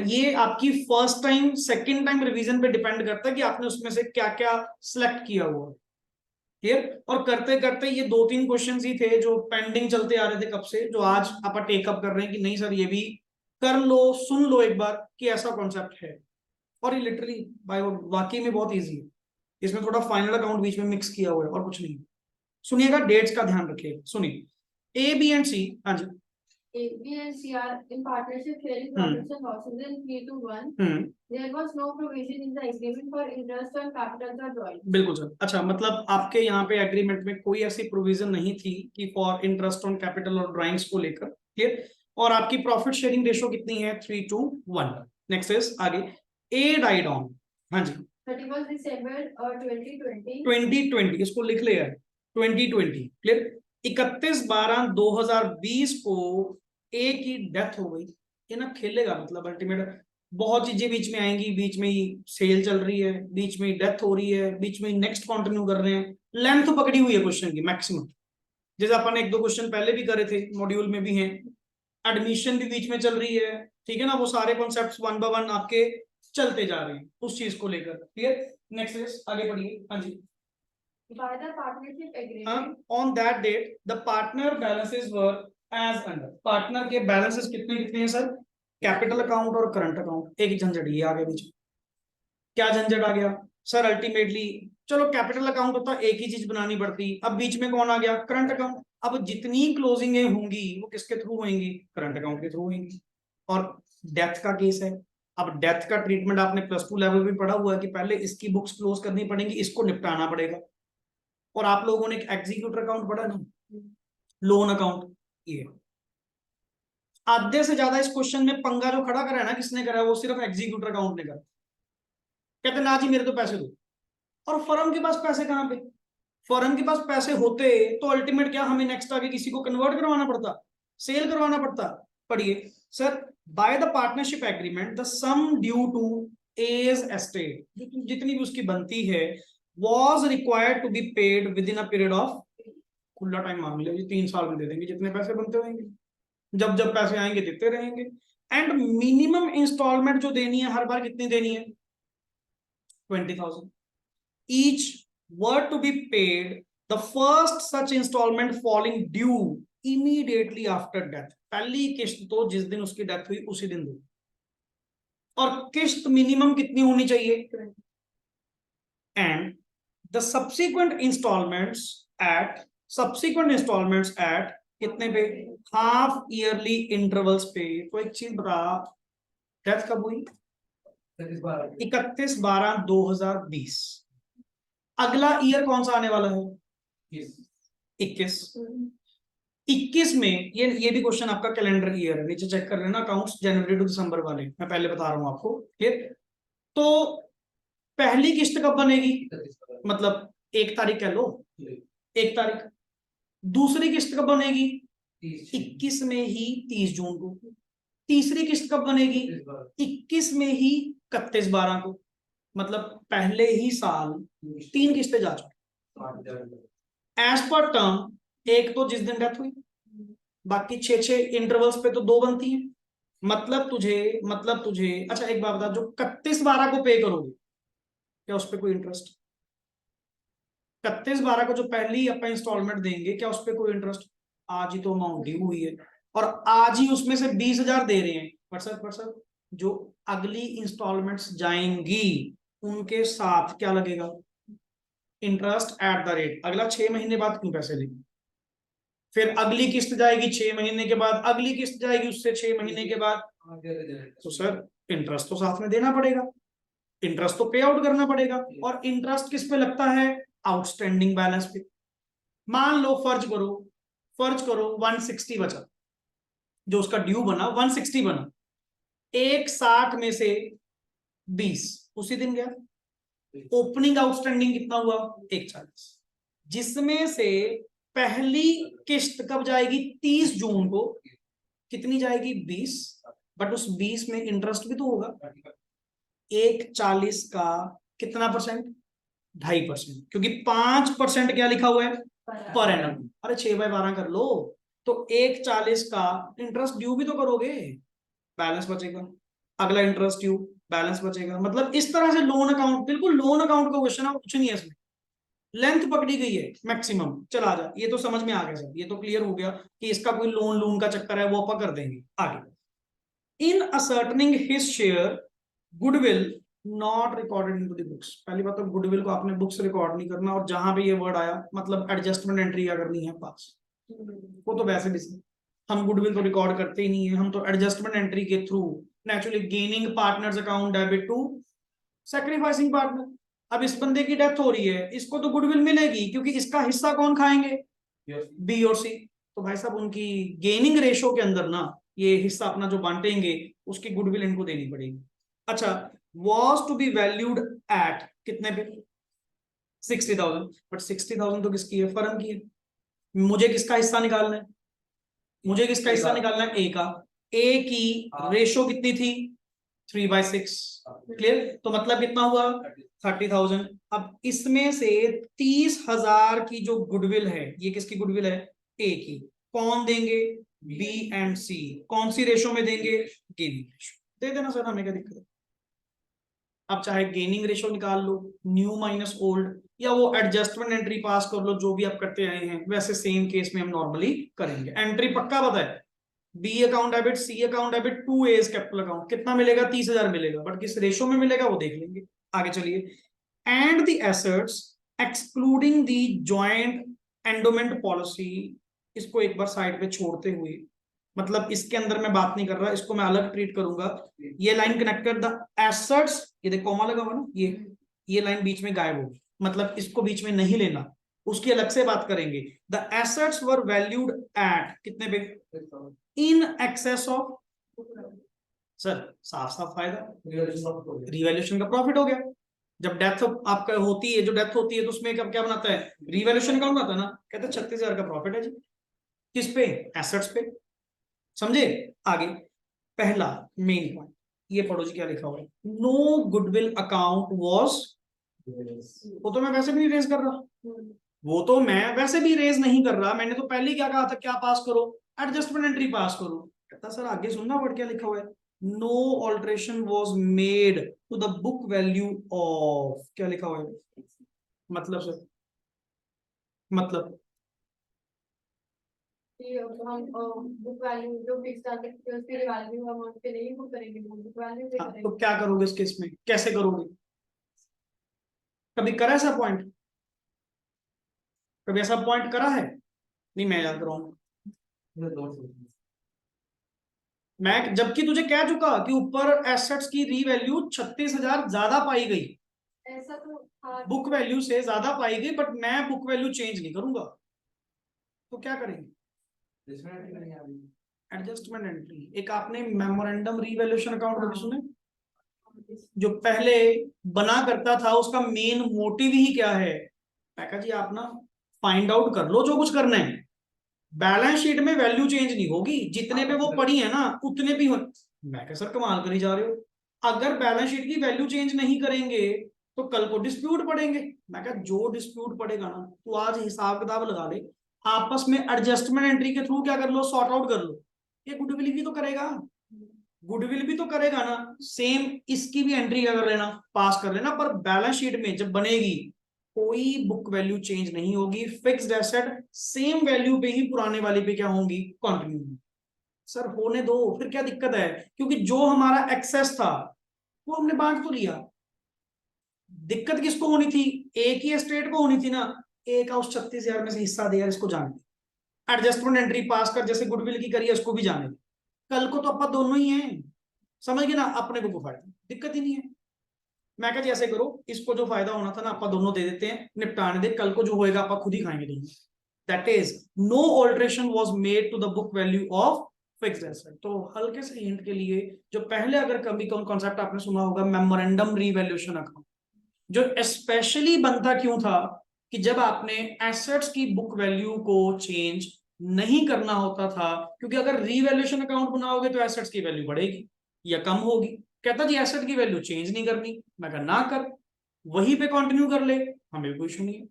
ये आपकी first time second time revision पे डिपेंड करता है कि आपने उसमें से क्या क्या सिलेक्ट किया हुआ है, क्लियर। और करते करते ये 2-3 क्वेश्चंस ही थे जो पेंडिंग चलते आ रहे थे कब से, जो आज आप टेकअप कर रहे हैं कि नहीं सर ये भी कर लो, सुन लो एक बार कि ऐसा कॉन्सेप्ट है। और ये लिटरली बाय वाकई में बहुत ईजी है, इसमें थोड़ा फाइनल अकाउंट बीच में मिक्स किया हुआ है और कुछ नहीं। सुनिएगा, डेट्स का ध्यान रखिएगा, सुनिए ए बी एंड सी। हाँ जी। A, B and C are in partnership sharing profits and losses in 3-1. There was no provision in the agreement for interest on capital or drawings. बिल्कुल सर। अच्छा, मतलब आपके यहाँ पे एग्रीमेंट में कोई ऐसी प्रोविजन नहीं थी कि फॉर इंटरेस्ट ऑन कैपिटल और ड्राइंग्स को लेकर, क्लियर। और आपकी प्रॉफिट शेयरिंग रेशो कितनी है? 3-1। नेक्स्ट इज आगे ए डाइड ऑन। हाँ जी 31 December 2020. 2020 इसको लिख ले यार, 2020, क्लियर। 31/12/2020 को ए की डेथ हो गई। ये ना खेलेगा मतलब अल्टीमेट बहुत चीजें बीच में आएंगी, बीच में ही सेल चल रही है, बीच में ही डेथ हो रही है, बीच में ही नेक्स्ट कंटिन्यू कर रहे हैं, लेंथ पकड़ी हुई है क्वेश्चन की मैक्सिमम। जैसे अपन 1-2 क्वेश्चन पहले भी करे थे, मॉड्यूल में भी हैं, एडमिशन भी बीच में चल रही है, ठीक है ना। वो सारे कॉन्सेप्ट्स 1 बाय 1 आपके चलते जा रहे हैं उस चीज को लेकर, क्लियर। नेक्स्ट इज आगे बढ़िए। हाँ जी। By the partnership agreement. On that date the partner balances were as under। Partner के बैलेंसेस कितने कितने हैं सर? कैपिटल अकाउंट और करंट अकाउंट। एक झंझट ये आ गया बीच में। क्या झंझट आ गया सर? अल्टीमेटली चलो कैपिटल अकाउंट होता एक ही चीज बनानी पड़ती, अब बीच में कौन आ गया? Current account. अब जितनी क्लोजिंगें होंगी वो किसके थ्रू होंगी? करंट अकाउंट के थ्रू होंगी। और डेथ का केस है, अब डेथ का ट्रीटमेंट आपने +2 लेवल में पढ़ा हुआ है कि पहले इसकी बुक्स क्लोज करनी पड़ेगी, इसको निपटाना पड़ेगा। और आप लोगों ने एक एग्जीक्यूटर अकाउंट पढ़ा ना, लोन अकाउंट। ये आधे से ज्यादा इस क्वेश्चन में पंगा जो खड़ा करा है ना, किसने करा है? वो सिर्फ एग्जीक्यूटर अकाउंट ने करा। कहते ना जी मेरे तो पैसे दो, और फर्म के पास पैसे कहां पे? फर्म के पास पैसे होते तो अल्टीमेट क्या हमें नेक्स्ट आगे किसी को कन्वर्ट करवाना पड़ता, सेल करवाना पड़ता। पढ़िए sir, by the partnership agreement the sum due to his estate, जितनी भी उसकी बनती है, was required to be paid within a period of, खुला टाइम मांग लिया जी, 3 साल में दे देंगे जितने पैसे बनते रहेंगे, जब जब पैसे आएंगे देते रहेंगे। एंड मिनिमम इंस्टॉलमेंट जो देनी है हर बार कितनी देनी है? 20,000 each were to be paid the first such installment falling due immediately after death। पहली किस्त तो जिस दिन उसकी डेथ हुई उसी दिन दो। और किस्त मिनिमम कितनी होनी चाहिए? And the subsequent installments at कितने पे? हाफ ईयरली इंटरवल्स पे। तो एक चीज बता, डेथ कब हुई? 31/12/2020। अगला ईयर कौन सा आने वाला है? 21। 21 में ये भी क्वेश्चन आपका कैलेंडर ईयर है, नीचे चेक कर लेना अकाउंट्स जनवरी टू दिसंबर वाले, मैं पहले बता रहा हूं आपको, क्लियर। तो पहली किस्त कब बनेगी? मतलब 1 तारीख कह लो, 1 तारीख। दूसरी किस्त कब बनेगी? 21 में ही 30 जून को। तीसरी किस्त कब बनेगी? 21 में ही 31/12 को। मतलब पहले ही साल 3 किस्तें जा चुकी। एज पर टर्म एक तो जिस दिन डेथ हुई, बाकी 6 इंटरवल्स पे तो 2 बनती हैं। मतलब तुझे अच्छा एक बात बता, जो 31/12 को पे करोगे क्या उस पर कोई इंटरेस्ट? 31/12 को जो पहली अपन इंस्टॉलमेंट देंगे, क्या उस पर कोई इंटरेस्ट? आज ही तो अमाउंट ड्यू हुई है और आज ही उसमें से 20,000 दे रहे हैं। पर जो अगली इंस्टॉलमेंट्स जाएंगी उनके साथ क्या लगेगा? Interest at the rate. अगला 6 महीने बाद क्यों पैसे लेंगे? फिर अगली किस्त जाएगी 6 महीने के बाद, अगली किस्त जाएगी उससे 6 महीने के बाद। तो सर इंटरेस्ट तो साथ में देना पड़ेगा, इंटरेस्ट तो पे आउट करना पड़ेगा। और इंटरेस्ट किस पे लगता है? आउटस्टैंडिंग बैलेंस पे। मान लो फर्ज करो 160 बचा, जो उसका ड्यू बना 160 बना, 160 में से 20 उसी दिन गया। ओपनिंग आउटस्टैंडिंग कितना हुआ? 140, जिसमें से पहली किस्त कब जाएगी? 30 जून को। कितनी जाएगी? 20। बट उस 20 में इंटरेस्ट भी तो होगा। 140 का कितना परसेंट? 2.5%, क्योंकि 5% क्या लिखा हुआ है? Per annum. अरे 6/12 कर लो। तो 140 का इंटरेस्ट ड्यू भी तो करोगे, बैलेंस बचेगा। अगला इंटरेस्ट ड्यू, बैलेंस बचेगा। मतलब इस तरह से लोन अकाउंट, बिल्कुल लोन अकाउंट का क्वेश्चन है, कुछ नहीं है इसमें। लेंथ पकड़ी गई है मैक्सिमम। चला जा, ये तो समझ में आ गया सर, ये तो क्लियर हो गया कि इसका कोई लोन का चक्कर है, वो अपन कर देंगे आगे। In ascertaining his share goodwill not recorded in the books. पहली बात तो गुडविल को आपने बुक्स रिकॉर्ड नहीं करना, और जहां पे ये वर्ड आया मतलब एडजस्टमेंट एंट्री क्या करनी है पास। वो तो वैसे भी हम गुडविल तो रिकॉर्ड करते ही नहीं है, हम तो एडजस्टमेंट एंट्री के through naturally gaining partners account debit to sacrificing partner. अब इस बंदे की डेथ हो रही है, इसको तो गुडविल मिलेगी, क्योंकि इसका हिस्सा कौन खाएंगे? बी और सी। तो भाई साहब उनकी गेनिंग रेशो के अंदर ना ये हिस्सा अपना जो बांटेंगे उसकी गुडविल इनको देनी पड़ेगी। अच्छा, was to be valued at कितने पे? 60,000। बट 60,000 तो किसकी है? फर्म की है। मुझे किसका हिस्सा निकालना है? मुझे किसका हिस्सा निकालना है? ए का। ए की रेशो कितनी थी? 3/6। क्लियर? तो मतलब कितना हुआ? 30,000। अब इसमें से 30,000 की जो गुडविल है, ये किसकी गुडविल है? ए की। कौन देंगे? B and C. कौन सी रेशो में देंगे? Gaining ratio. दे देना सर, हमें क्या दिक्कत है। अब चाहे गेनिंग रेशो निकाल लो, न्यू माइनस ओल्ड, या वो एडजस्टमेंट एंट्री पास कर लो, जो भी आप करते आए हैं वैसे सेम केस में हम नॉर्मली करेंगे। एंट्री पक्का पता है, B account debit, C account debit to his capital account. कितना मिलेगा? 30,000 मिलेगा, बट किस रेशो में मिलेगा वो देख लेंगे। आगे चलिए। And the assets excluding the joint endowment policy, इसको एक बार साइड पे छोड़ते हुए, मतलब इसके अंदर मैं बात नहीं कर रहा, इसको मैं अलग ट्रीट करूंगा। ये लाइन कनेक्टेड द एसेट्स, ये देखो कॉमा लगा हुआ ना, ये लाइन बीच में गायब होगी, मतलब इसको बीच में नहीं लेना, उसकी अलग से बात करेंगे। The assets were valued at कितने पे? In excess of. सर साफ साफ फायदा, रिवैल्यूएशन का प्रॉफिट हो गया। जब डेथ आपका होती है, जो डेथ होती है तो उसमें क्या बनाता है? रिवैल्यूएशन अकाउंट आता है ना। कहते हैं 36,000 का प्रॉफिट है जी। किस पे? एसेट्स पे। समझे? आगे पहला मेन पॉइंट ये पढ़ो जी, क्या लिखा हुआ है? No goodwill account was. वो तो मैं वैसे भी नहीं रेज कर रहा, वो तो मैं वैसे भी रेज नहीं कर रहा। मैंने तो पहले ही क्या कहा था? क्या पास करो? एडजस्टमेंट एंट्री पास करो। कहता सर आगे सुनना वर्ड क्या लिखा हुआ है? No alteration was made to the book value of. क्या लिखा हुआ है? मतलब सर, मतलब हम बुक वैल्यू जो फिक्स आते हैं उसके वैल्यू अमाउंट पे नहीं बुक करेंगे, बुक वैल्यू पे हाँ, करेंगे। तो क्या करोगे इस केस में? कैसे करोगे? कभी करा ऐसा पॉइंट? कभी ऐसा पॉइंट करा है? नहीं, मैं याद कर रहा हूँ। मैं जबकि तुझे कह चुका कि ऊपर एसेट्स की रीवैल्यू 36,000 ज्यादा पाई गई, ऐसा तो था। बुक वैल्यू से ज्यादा पाई गई, बट मैं बुक वैल्यू चेंज नहीं करूंगा। तो क्या करेंगे? Adjustment entry. एक आपने मेमोरेंडम रीवैल्यूएशन अकाउंट कभी सुने? जो पहले बना करता था उसका मेन मोटिव ही क्या है? मैं कहा जी आप ना फाइंड आउट कर लो जो कुछ करना है, बैलेंस शीट में वैल्यू चेंज नहीं होगी, जितने पे वो पड़ी है ना उतने भी हो। मैं कहा सर कमाल करी जा रहे हो, अगर बैलेंस शीट की वैल्यू चेंज नहीं करेंगे तो कल को डिस्प्यूट पड़ेंगे। मैं कहा जो डिस्प्यूट पड़ेगा ना तो आज हिसाब किताब लगा ले, आपस में एडजस्टमेंट एंट्री के थ्रू क्या कर लो? सॉर्ट आउट कर लो। ये गुडविल भी तो करेगा, गुडविल भी तो करेगा ना, सेम इसकी भी एंट्री क्या कर लेना? पास कर लेना। पर बैलेंस शीट में जब बनेगी कोई बुक वैल्यू चेंज नहीं होगी, फिक्स्ड एसेट सेम वैल्यू पे ही पुराने वाले पे क्या होंगी, कंटिन्यू। सर होने दो, फिर क्या दिक्कत है, क्योंकि जो हमारा एक्सेस था वो हमने बांट तो लिया। दिक्कत किसको होनी थी, एक ही एस्टेट को होनी थी ना, एक का उस 36,000 में से हिस्सा दे यार, इसको जाने दे, एडजस्टमेंट एंट्री पास कर, जैसे गुडविल की करी है उसको भी जाने दे, कल को तो अपन दोनों ही हैं, समझ गए ना, अपने को फायदा, दिक्कत ही नहीं है। मैं कहा जी ऐसे करो, इसको जो फायदा होना था ना अपन दोनों दे देते हैं, निपटाने दे, कल को जो होएगा अपन खुद ही खाएंगे दोनों। That is no alteration was made to the book value of fixed asset. तो हल्के से हिंट के लिए, जो पहले अगर कभी कॉन्सेप्ट आपने सुना होगा मेमोरेंडम रीवैल्यूएशन अकाउंट, जो स्पेशली बनता क्यों था कि जब आपने एसेट्स की बुक वैल्यू को चेंज नहीं करना होता था, क्योंकि अगर रीवैल्यूएशन अकाउंट बनाओगे तो एसेट्स की वैल्यू बढ़ेगी या कम होगी। कहता जी एसेट की वैल्यू चेंज नहीं करनी, मैं कहा ना कर, वहीं पे कंटिन्यू कर ले, हमें कोई इशू नहीं है।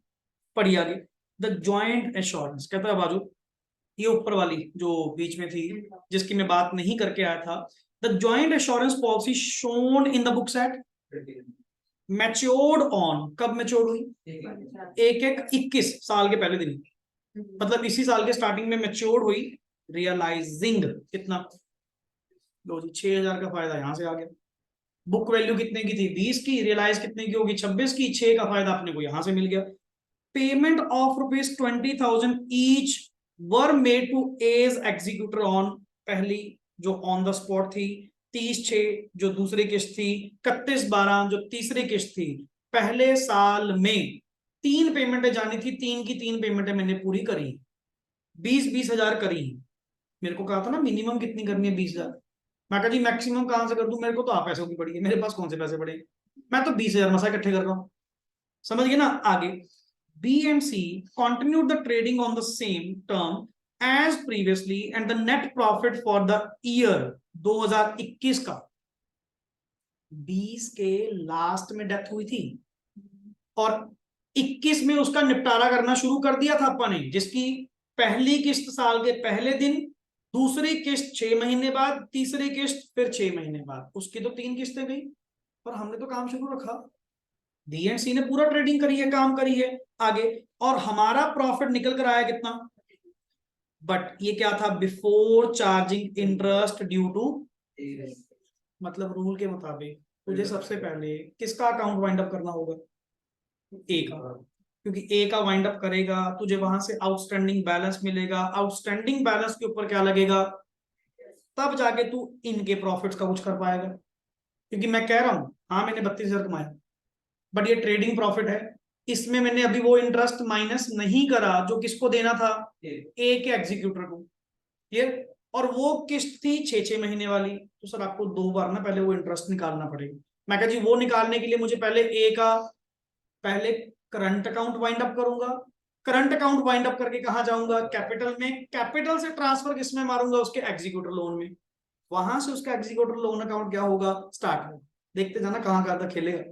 पढ़िए आगे, द ज्वाइंट एश्योरेंस, कहता है बाजू ये ऊपर वाली जो बीच में थी जिसकी मैं बात नहीं करके आया था, the joint assurance policy shown in the books at matured on, कब मैच्योर्ड हुई, 1/1/21 साल के पहले दिन, मतलब इसी साल के स्टार्टिंग में मैच्योर्ड हुई, रियलाइजिंग कितना, लो जी 6,000 का फायदा यहां से आ गया। बुक वैल्यू कितने की थी, 20 की, रियलाइज कितने की होगी, 26 की, 6 का फायदा अपने को यहां से मिल गया। Payment of ₹20,000 each were made to his executor on, पहली जो ऑन द स्पॉट थी, 30/6 जो दूसरी किस्त थी, 31/12 जो तीसरी किस्त थी। पहले साल में 3 पेमेंटें जानी थी, 3 की 3 पेमेंटें मैंने पूरी करी, 20-20 हजार करी। मेरे को कहा था ना मिनिमम कितनी करनी है, 20,000। मैं कहा जी मैक्सिमम कहां से कर दूं, मेरे को तो आप पैसों की पड़ी है, मेरे पास कौन से पैसे पड़े, मैं तो 20,000 मसा इकट्ठे कर रहा हूं, समझ गए ना। आगे, B and C continued the trading on the same term as previously and the net profit for the year 2021 का, 20 के लास्ट में डेथ हुई थी और 21 में उसका निपटारा करना शुरू कर दिया था अपन ने, जिसकी पहली किस्त साल के पहले दिन, दूसरी किस्त 6 महीने बाद, तीसरी किस्त फिर 6 महीने बाद, उसकी तो 3 किस्तें गई, पर हमने तो काम शुरू रखा। BNC ने पूरा ट्रेडिंग करी है, काम करी है आगे, और हमारा प्रॉफिट निकल कर आया कितना, बट ये क्या था, before charging interest due to, मतलब रूल के मुताबिक तुझे सबसे पहले किसका अकाउंट वाइंड अप करना होगा, ए का, क्योंकि ए का वाइंड अप करेगा तुझे वहां से आउटस्टैंडिंग बैलेंस मिलेगा, आउटस्टैंडिंग बैलेंस के ऊपर क्या लगेगा, तब जाके तू इनके प्रॉफिट्स का कुछ कर पाएगा। क्योंकि मैं कह रहा हूं हाँ मैंने 32,000 कमाया, बट ये ट्रेडिंग प्रॉफिट है, इसमें मैंने अभी वो इंटरेस्ट माइनस नहीं करा जो किसको देना था, ए के एग्जीक्यूटर को, क्लियर। और वो किस्त थी 6-6 महीने वाली, तो सर आपको 2 बार ना पहले वो इंटरेस्ट निकालना पड़ेगा। मैं कहा जी वो निकालने के लिए मुझे पहले ए का, पहले करंट अकाउंट वाइंड अप करूंगा, करंट अकाउंट वाइंड अप करके कहां जाऊंगा, कैपिटल में, कैपिटल से ट्रांसफर किसमें मारूंगा, उसके एग्जीक्यूटर लोन में, वहां से उसका एग्जीक्यूटर लोन अकाउंट क्या होगा, स्टार्ट होगा। देखते जाना कहां कहां तक खेलेगा।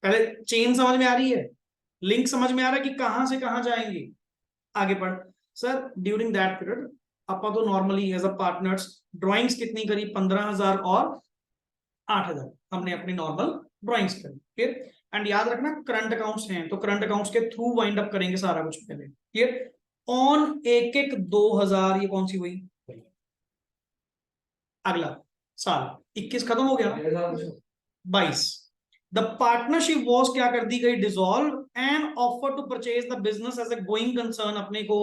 पहले चेन समझ में आ रही है, लिंक समझ में आ रहा है कि कहां से कहां जाएंगे। आगे पढ़, सर ड्यूरिंग दैट पीरियड अपा तो normally as a partners drawings कितनी करी, 15,000 और 8,000 हमने अपनी नॉर्मल ड्राइंग्स करी, क्लियर। एंड याद रखना करंट अकाउंट्स हैं तो करंट अकाउंट्स के थ्रू वाइंड अप करेंगे सारा कुछ पहले, क्लियर। ऑन 1/1/2000 ये कौन सी हुई, अगला साल 21 खत्म हो गया, 22 द पार्टनरशिप वॉज क्या कर दी गई, dissolve and offer to purchase the business as a going concern. अपने को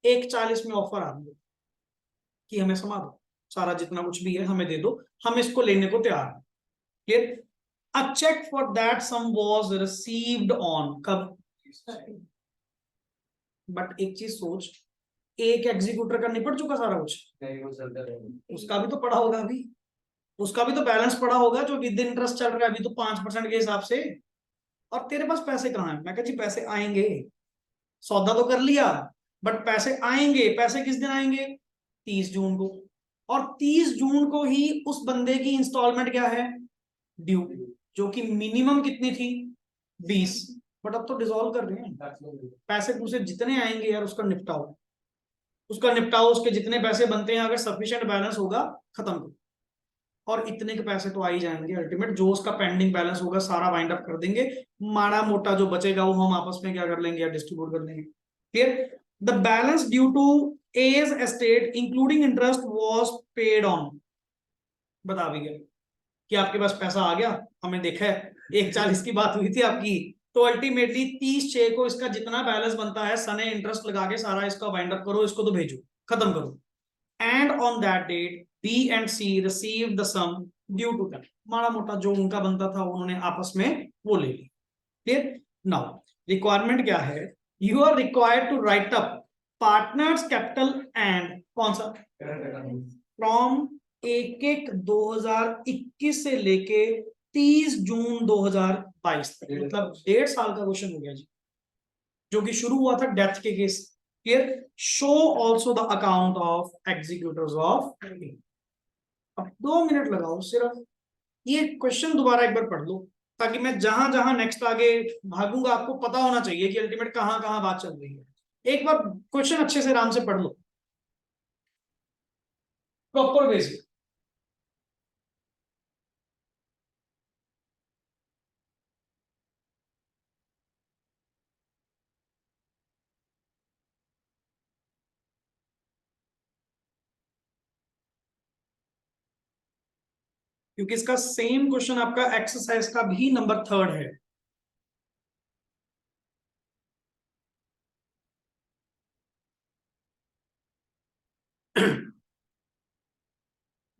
1/40 में ऑफर आ गया कि हमें संभालो, सारा जितना कुछ भी है हमें दे दो, हम इसको लेने को तैयार हैं, clear. A cheque for that sum was received on, कब, बट एक चीज सोच, एक एग्जीक्यूटर का निपट चुका सारा कुछ, उसका भी तो पड़ा होगा अभी, उसका भी तो बैलेंस पड़ा होगा जो विद इंटरेस्ट चल रहा है अभी तो 5% के हिसाब से, और तेरे पास पैसे कहाँ है। मैं कहा जी पैसे आएंगे, सौदा तो कर लिया बट पैसे आएंगे, पैसे किस दिन आएंगे, 30 जून को, और 30 जून को ही उस बंदे की इंस्टॉलमेंट क्या है, ड्यू, जो कि मिनिमम कितनी थी, 20, बट अब तो डिसॉल्व कर रहे हैं, पैसे पूसे जितने आएंगे यार उसका निपटाओ, उसका निपटाओ, उसके जितने पैसे बनते हैं अगर सफिशिएंट बैलेंस होगा खत्म करो। और इतने के पैसे तो आ ही जाएंगे अल्टीमेट, जो उसका पेंडिंग बैलेंस होगा सारा वाइंड अप कर देंगे, माड़ा मोटा जो बचेगा वो हम आपस में क्या कर लेंगे या डिस्ट्रीब्यूट कर लेंगे। Clear? The balance due to his estate including interest was paid on, बता भी गया कि आपके पास पैसा आ गया, हमें देखा है 140 की बात हुई थी आपकी, तो अल्टीमेटली 30/6 को इसका जितना बैलेंस बनता है सने इंटरेस्ट लगा के सारा इसका वाइंड अप करो, इसको तो भेजो, खत्म करो। And on that date B and C receive the sum due to that, माड़ा मोटा जो उनका बनता था उन्होंने आपस में वो ले ली। क्लियर? नाउ रिक्वायरमेंट क्या है, you are required to write up partners capital and कौन सा फ्रॉम 1/1/2021 से लेके 30 जून 2022 तक, मतलब 1.5 साल का क्वेश्चन हो गया जी, जो कि शुरू हुआ था डेथ के case. Clear? Show also the account of executors of, अब 2 मिनट लगाओ सिर्फ, ये क्वेश्चन दोबारा एक बार पढ़ लो, ताकि मैं जहां जहां नेक्स्ट आगे भागूंगा आपको पता होना चाहिए कि अल्टीमेट कहां कहां बात चल रही है। एक बार क्वेश्चन अच्छे से आराम से पढ़ लो, प्रॉपर वे से। क्योंकि इसका सेम क्वेश्चन आपका एक्सरसाइज का भी नंबर 3 है।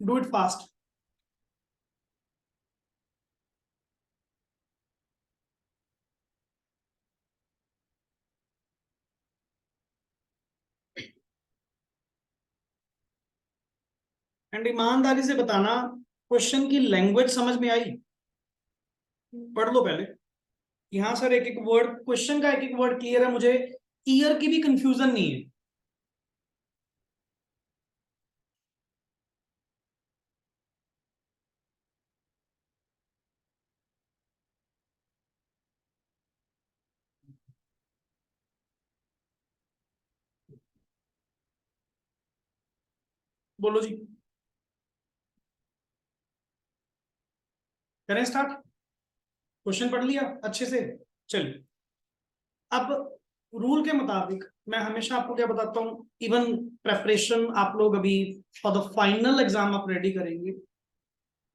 Do it fast. एंड ईमानदारी से बताना, क्वेश्चन की लैंग्वेज समझ में आई? पढ़ लो पहले, यहां सर एक एक वर्ड, क्वेश्चन का एक एक वर्ड क्लियर है मुझे, ईयर की भी कंफ्यूजन नहीं है। बोलो जी, करें स्टार्ट? क्वेश्चन पढ़ लिया अच्छे से? चलिए, अब रूल के मुताबिक मैं हमेशा आपको क्या बताता हूँ, इवन प्रेपरेशन आप लोग अभी फॉर द फाइनल एग्जाम आप रेडी करेंगे,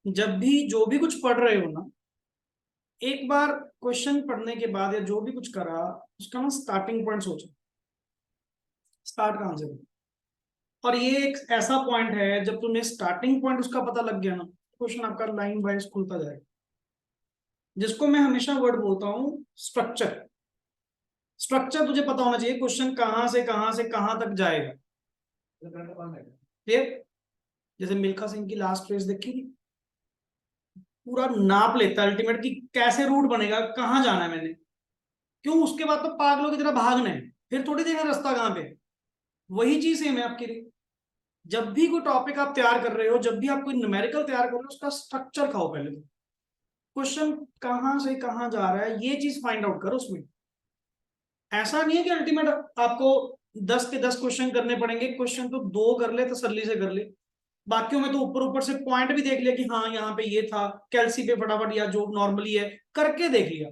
जब भी जो भी कुछ पढ़ रहे हो ना, एक बार क्वेश्चन पढ़ने के बाद या जो भी कुछ करा उसका ना स्टार्टिंग पॉइंट सोचो, स्टार्ट कहां से। और ये एक ऐसा पॉइंट है, जब तुम्हें स्टार्टिंग पॉइंट उसका पता लग गया ना, क्वेश्चन आपका लाइन वाइज खुलता जाएगा, जिसको मैं हमेशा वर्ड बोलता हूँ स्ट्रक्चर। स्ट्रक्चर तुझे पता होना चाहिए, क्वेश्चन कहां से कहां तक जाएगा। ठीक? जैसे मिल्खा सिंह की लास्ट रेस देखी थी, पूरा नाप लेता है अल्टीमेट की कैसे रूट बनेगा, कहां जाना है मैंने, क्यों, उसके बाद तो पागलों की तरह भागना है, फिर थोड़ी देर रास्ता कहां पे। वही चीज सेम है आपके लिए, जब भी कोई टॉपिक आप तैयार कर रहे हो, जब भी आप कोई न्यूमेरिकल तैयार कर रहे हो, उसका स्ट्रक्चर खाओ पहले, तो क्वेश्चन कहां से कहां जा रहा है ये चीज फाइंड आउट करो उसमें। ऐसा नहीं है कि अल्टीमेट आपको 10 के 10 क्वेश्चन करने पड़ेंगे, क्वेश्चन तो 2 कर ले, तसल्ली से कर ले, बाकियों में तो ऊपर ऊपर से पॉइंट भी देख लिया कि हाँ यहाँ पे ये था, कैलसी पे फटाफट या जो नॉर्मली है करके देख लिया।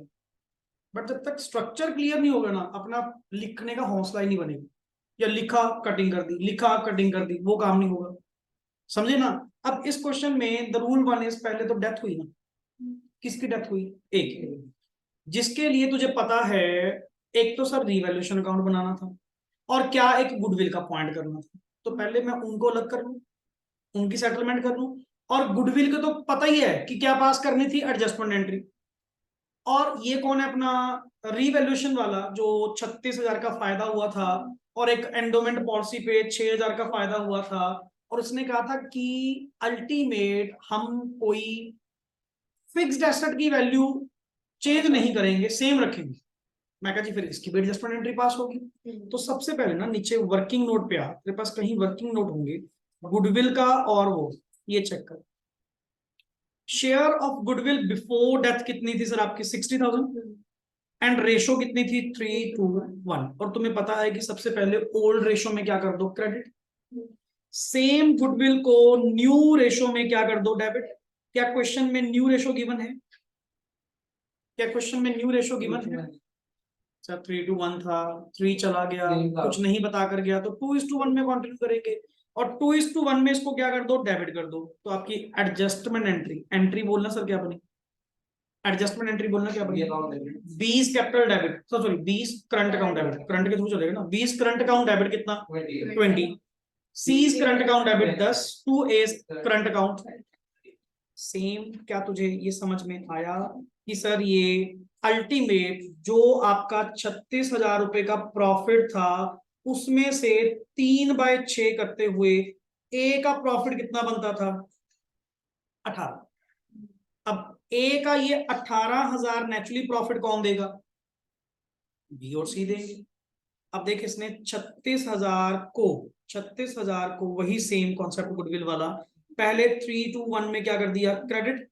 बट जब तक स्ट्रक्चर क्लियर नहीं होगा ना, अपना लिखने का हौसला ही नहीं बनेगा, या लिखा कटिंग कर दी, लिखा कटिंग कर दी, वो काम नहीं होगा, समझे ना। अब इस क्वेश्चन में द रूल वन इज, पहले तो डेथ हुई ना, किसकी डेथ हुई, एक, जिसके लिए तुझे पता है एक तो सर रिवैल्यूएशन अकाउंट बनाना था, और क्या एक गुडविल का पॉइंट करना था, तो पहले मैं उनको अलग कर लूं, उनकी सेटलमेंट कर लूं, और गुडविल को तो पता ही है कि क्या पास करनी थी, एडजस्टमेंट एंट्री। और ये कौन है अपना रिवैल्यूएशन वाला, जो 36,000 का फायदा हुआ था, और एक एंडोमेंट पॉलिसी पे 6,000 का फायदा हुआ था, और उसने कहा था कि अल्टीमेट हम कोई फिक्स्ड एसेट की वैल्यू चेंज नहीं करेंगे, सेम रखेंगे। मैं कहा जी फिर इसकी भी एडजस्टमेंट एंट्री पास होगी। तो सबसे पहले ना नीचे वर्किंग नोट पे आ, तेरे पास कहीं वर्किंग नोट होंगे गुडविल का, और वो ये चेक कर, share of goodwill before death कितनी थी सर आपकी, 60,000, एंड रेशो कितनी थी, 3:1। और तुम्हें पता है कि सबसे पहले ओल्ड रेशो में क्या कर दो, क्रेडिट, सेम गुडविल को न्यू रेशो में क्या कर दो, डेबिट। क्या क्वेश्चन में न्यू रेशो गिवन है? क्या क्वेश्चन में न्यू रेशो गिवन है? अच्छा 3:1 था, 3 चला गया, कुछ नहीं बता कर गया, तो 2:1 में कंटिन्यू करेंगे। और 2:1 में इसको क्या कर दो, डेबिट कर दो। तो आपकी एडजस्टमेंट एंट्री, एंट्री बोलना सर क्या बनी? एडजस्टमेंट एंट्री बोलना क्या बनी? 20 capital debit, sorry 20 current account debit, current के थ्रू चलेगा ना। 20 करंट अकाउंट डेबिट कितना? 20। C's current account debit 10, 2 his current account. Same. क्या तुझे ये समझ में आया कि सर ये अल्टीमेट जो आपका 36,000 रुपए का प्रॉफिट था, उसमें से 3/6 करते हुए ए का प्रॉफिट कितना बनता था? 18। अब ए का ये 18,000 नेचुरली प्रॉफिट कौन देगा? बी और सी देंगे। अब देख, इसने 36,000 को वही सेम कॉन्सेप्ट गुडविल वाला, पहले 3:1 में क्या कर दिया, क्रेडिट,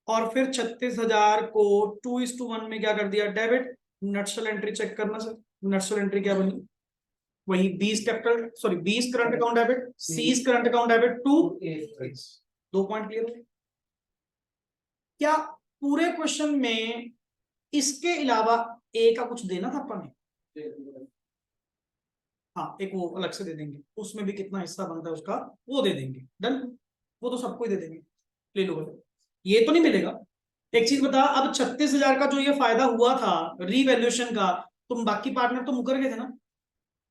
और फिर 36,000 को 2:1 में क्या कर दिया, डेबिट। नट्सल एंट्री चेक करना सर, नट्सल एंट्री क्या बनी? वही 20 capital, sorry 20 current account debit, C's current account debit 2। 2 point clear हो? क्या पूरे क्वेश्चन में इसके अलावा ए का कुछ देना था अपन ने? हाँ, एक वो अलग से दे देंगे, उसमें भी कितना हिस्सा बनता है उसका वो दे देंगे। डन, वो तो सबको ही दे देंगे, ले लो भाई। ये तो नहीं मिलेगा। एक चीज बता, अब 36,000 का जो ये फायदा हुआ था रीवैल्यूएशन का, तुम बाकी पार्टनर तो मुकर गए थे ना।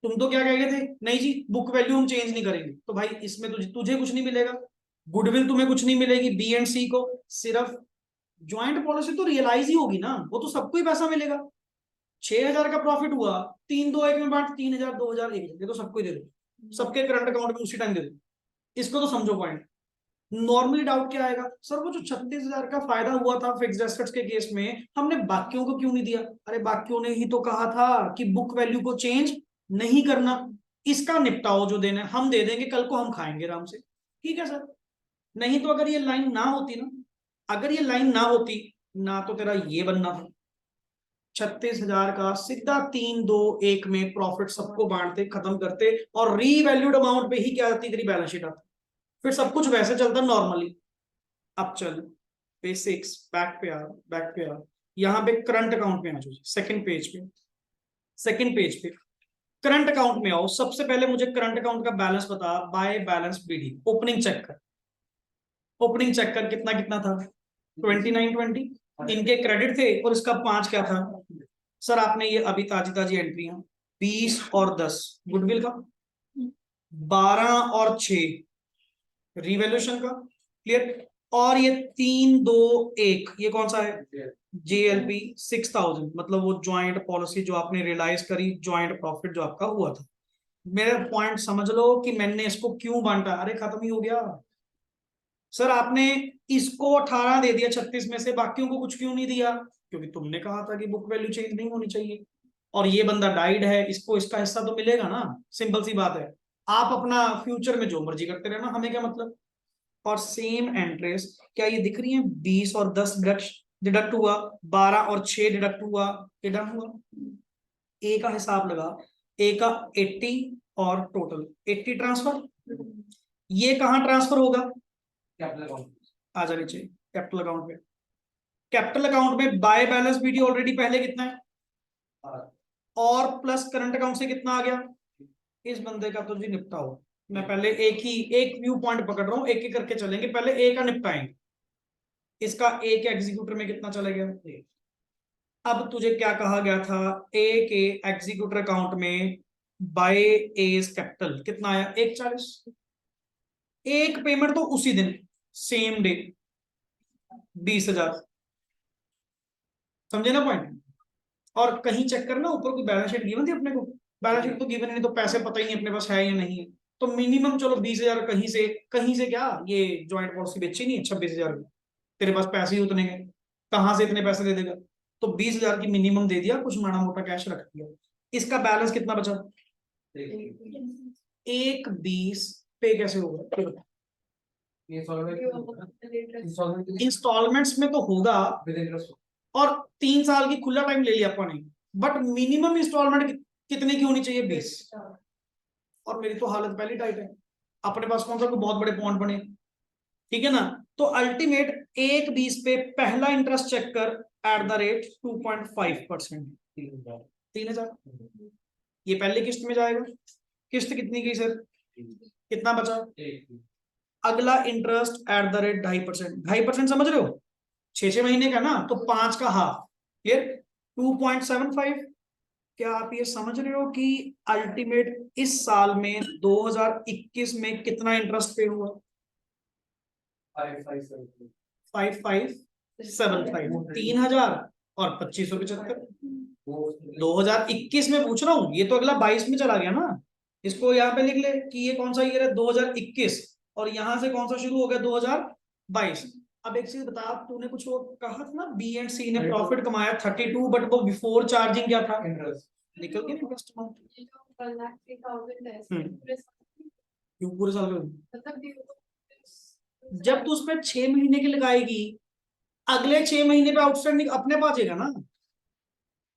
तुम तो क्या कह गए थे, नहीं जी बुक वैल्यू हम चेंज नहीं करेंगे। तो भाई इसमें तुझे कुछ नहीं मिलेगा, गुडविल तुम्हें कुछ नहीं मिलेगी, बी एंड सी को। सिर्फ ज्वाइंट पॉलिसी तो रियलाइज ही होगी ना, वो तो सबको ही पैसा मिलेगा। 6,000 का प्रॉफिट हुआ, 3-2-1 में बांट, 3,000 2,000 1,000, ये तो सबको ही दे दो, सबके करंट अकाउंट में उसी टाइम दे दो। इसको तो समझो पॉइंट। नॉर्मली डाउट क्या आएगा, सर वो जो 36,000 का फायदा हुआ था फिक्स्ड एसेट्स के केस में, हमने बाकियों को क्यों नहीं दिया? अरे बाकियों ने ही तो कहा था कि बुक वैल्यू को चेंज नहीं करना, इसका निपटाओ जो देना है हम दे देंगे, कल को हम खाएंगे आराम से। ठीक है सर। नहीं तो अगर ये लाइन ना होती ना, अगर ये लाइन ना होती ना, तो तेरा ये बनना था 36,000 का सीधा 3-2-1 में प्रॉफिट सबको बांटते खत्म करते, और रीवैल्यूड अमाउंट पे ही क्या आती तेरी बैलेंस शीट आती, फिर सब कुछ वैसे चलता नॉर्मली। अब चल बेसिक्स, बैक पे आ, बैक पे आ, यहाँ पे करंट अकाउंट में आ जाओ, सेकंड पेज पे, सेकंड पेज पे करंट अकाउंट में आओ। सबसे पहले मुझे करंट अकाउंट का बैलेंस बता, by balance BD, opening check कर, ओपनिंग चेक कर कितना कितना था, 2920 इनके क्रेडिट थे और इसका 5 क्या था? सर आपने ये अभी ताजी ताजी एंट्री है, 20 और 10 गुडविल का, 12 और 6 रिवैल्यूएशन का, क्लियर। और ये 3-2-1 ये कौन सा है? JLP 6,000, मतलब वो ज्वाइंट पॉलिसी जो आपने रियलाइज करी, ज्वाइंट प्रॉफिट जो आपका हुआ था। मेरा पॉइंट समझ लो कि मैंने इसको क्यों बांटा, अरे खत्म ही हो गया। सर आपने इसको 18 दे दिया 36 में से, बाकियों को कुछ क्यों नहीं दिया? क्योंकि तुमने कहा था कि बुक वैल्यू चेंज नहीं होनी चाहिए, और ये बंदा डाइड है, इसको इसका हिस्सा तो मिलेगा ना, सिंपल सी बात है। आप अपना फ्यूचर में जो मर्जी करते रहना, हमें क्या मतलब। और सेम एंट्रेस क्या ये दिख रही है, 20 और 10 डिडक्ट हुआ, 12 और 6 डिडक्ट हुआ, ये डन हुआ। ए का हिसाब लगा, ए का 80 और टोटल 80 ट्रांसफर, ये कहां ट्रांसफर होगा? Capital account. आ जा नीचे कैपिटल अकाउंट में, कैपिटल अकाउंट में बाय बैलेंस बीडी ऑलरेडी पहले कितना है, और प्लस करंट अकाउंट से कितना आ गया? इस बंदे का तो जी निपटाओ। मैं पहले एक व्यू पॉइंट पकड़ रहा हूं, एक एक करके चलेंगे, पहले ए का निपटाएंगे। इसका ए के एग्जीक्यूटर में कितना चला गया? अब तुझे क्या कहा गया था, ए के एग्जीक्यूटर अकाउंट में बाय एज कैपिटल कितना आया? 140। एक पेमेंट तो उसी दिन, सेम डे, 20,000। समझे ना पॉइंट? और कहीं चेक करना ऊपर कोई बैलेंस शीट गिवन थी अपने को? बैलेंस शीट तो गिवन नहीं, तो पैसे पता ही नहीं अपने पास है या नहीं है। तो मिनिमम चलो 20,000 कहीं से क्या, ये ज्वाइंट पॉलिसी बेची नहीं है 26,000 की, तेरे पास पैसे ही उतने गए, कहां से इतने पैसे दे देगा? तो 20,000 की मिनिमम दे दिया, कुछ माड़ा मोटा कैश रख दिया। इसका बैलेंस कितना बचा? 1:20 पे कैसे होगा? इंस्टॉलमेंट्स में तो होगा, और 3 साल की खुला टाइम ले लिया अपन ने, बट मिनिमम इंस्टॉलमेंट कितने की होनी चाहिए? 20। और मेरी तो हालत पहली टाइट है, अपने पास कौन सा कोई बहुत बड़े पॉइंट बने, ठीक है ना। तो अल्टीमेट एक 20 पे पहला इंटरेस्ट चेक कर एट द रेट 2.5%। 3,000 ये पहले किस्त में जाएगा। किस्त कितनी गई सर, कितना बचा? अगला इंटरेस्ट एट द रेट 2.5%। 2.5% समझ रहे हो, 6 महीने का ना, तो 5 का हाफ, क्लियर, 2.75। क्या आप ये समझ रहे हो कि अल्टीमेट इस साल में 2021 में कितना इंटरेस्ट पे हुआ? 5575, 3,000 और 2575। 2021 में पूछ रहा हूं, ये तो अगला 22 में चला गया ना। इसको यहाँ पे लिख ले कि ये कौन सा ईयर है, 2021, और यहां से कौन सा शुरू हो गया, 2022। अब एक चीज बता, तूने कुछ वो कहा था ना, बी एंड सी ने प्रॉफिट कमाया 32, बट वो बिफोर चार्जिंग क्या था, निकल गया इंटरेस्ट अमाउंट। क्यों पूरे साल में? जब तू उसमें 6 महीने की लगाएगी, अगले 6 महीने पे आउटस्टैंडिंग अपने पास आएगा ना।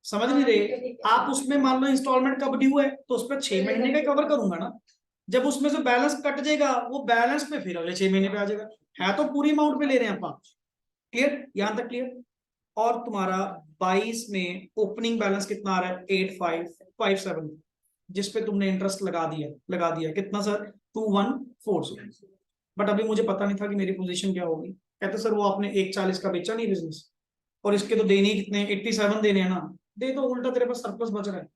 समझ नहीं रहे आप? उसमें मान लो इंस्टॉलमेंट कब ड्यू है, तो उस पर 6 महीने का कवर करूंगा ना। जब उसमें से बैलेंस कट जाएगा, वो बैलेंस पे फिर अगले 6 महीने पे आ जाएगा। है तो पूरी अमाउंट पे ले रहे हैं आप। क्लियर, यहां तक क्लियर? और तुम्हारा 22 में ओपनिंग बैलेंस कितना आ रहा है, 8557, जिसपे तुमने इंटरेस्ट लगा दिया कितना सर, 2140। बट अभी मुझे पता नहीं था कि मेरी पोजीशन क्या होगी। कहते सर वो आपने 140 का बेचा नहीं बिजनेस, और इसके तो देने ही कितने, 87 देने हैं ना। दे दो, उल्टा तेरे पास सरप्लस बच रहा है।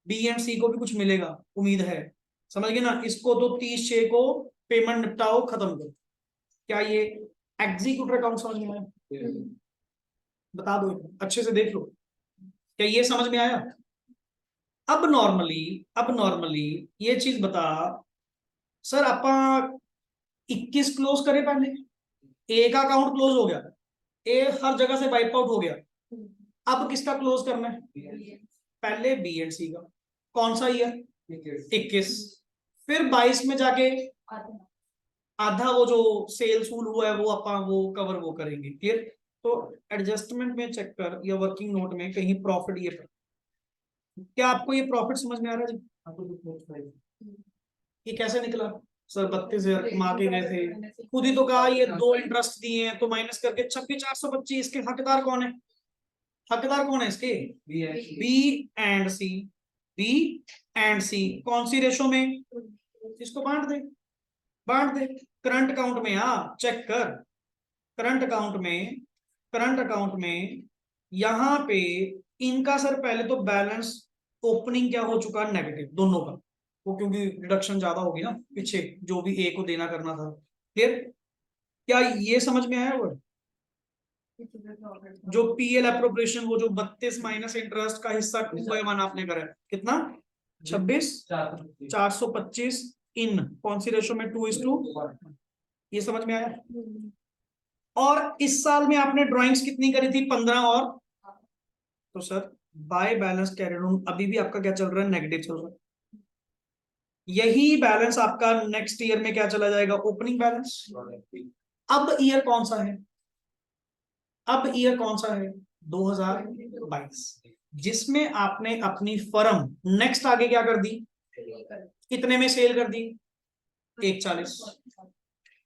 बी एंड सी को भी कुछ मिलेगा, उम्मीद है। समझ गए ना? इसको तो 30/6 को पेमेंट निपटाओ, खत्म करो। क्या ये एग्जीक्यूटर अकाउंट समझ में आया? बता दो, अच्छे से देख लो, क्या ये समझ में आया? अब नॉर्मली ये चीज बता, सर आपा 21 क्लोज करे, पहले ए का अकाउंट क्लोज हो गया, ए हर जगह से वाइप आउट हो गया। अब किसका क्लोज करना है? पहले बी एंड सी का। कौन सा ईयर? 21। फिर 22 में जाके आधा वो जो सेल्स हुआ है वो अपा वो कवर वो करेंगे। क्लियर? तो एडजस्टमेंट में चेक कर या वर्किंग नोट में कहीं प्रॉफिट, ये क्या आपको ये प्रॉफिट समझ में आ रहा है? ये कैसे निकला? सर 32,000 कमा के गए थे, खुद ही तो कहा ये 2 इंटरेस्ट दिए हैं, तो माइनस करके 26,425। इसके हकदार कौन है? हकदार कौन है इसके? B and C. B and C कौन सी रेशो में? इसको बांट दे, बांट दे। करंट अकाउंट में आ, चेक कर, करंट अकाउंट में यहां पे इनका सर पहले तो बैलेंस ओपनिंग क्या हो चुका, नेगेटिव दोनों का। वो क्योंकि रिडक्शन ज्यादा होगी ना पीछे, जो भी ए को देना करना था। क्लियर? क्या ये समझ में आया? वर्ड जो पीएल एप्रोप्रिएशन, वो जो 32 माइनस इंटरेस्ट का हिस्सा 2/1 आपने करा है, कितना? 26,425 इन कौन सी रेशो में? 2:2। ये समझ में आया? और इस साल में आपने ड्राइंग्स कितनी करी थी? 15। और तो sir by balance carried on अभी भी आपका क्या चल रहा है? नेगेटिव चल रहा है। यही बैलेंस आपका नेक्स्ट ईयर में क्या चला जाएगा? Opening balance. अब ईयर कौन सा है? अब ईयर कौन सा है? 2022, जिसमें आपने अपनी फर्म नेक्स्ट आगे क्या कर दी? कितने में सेल कर दी? 140।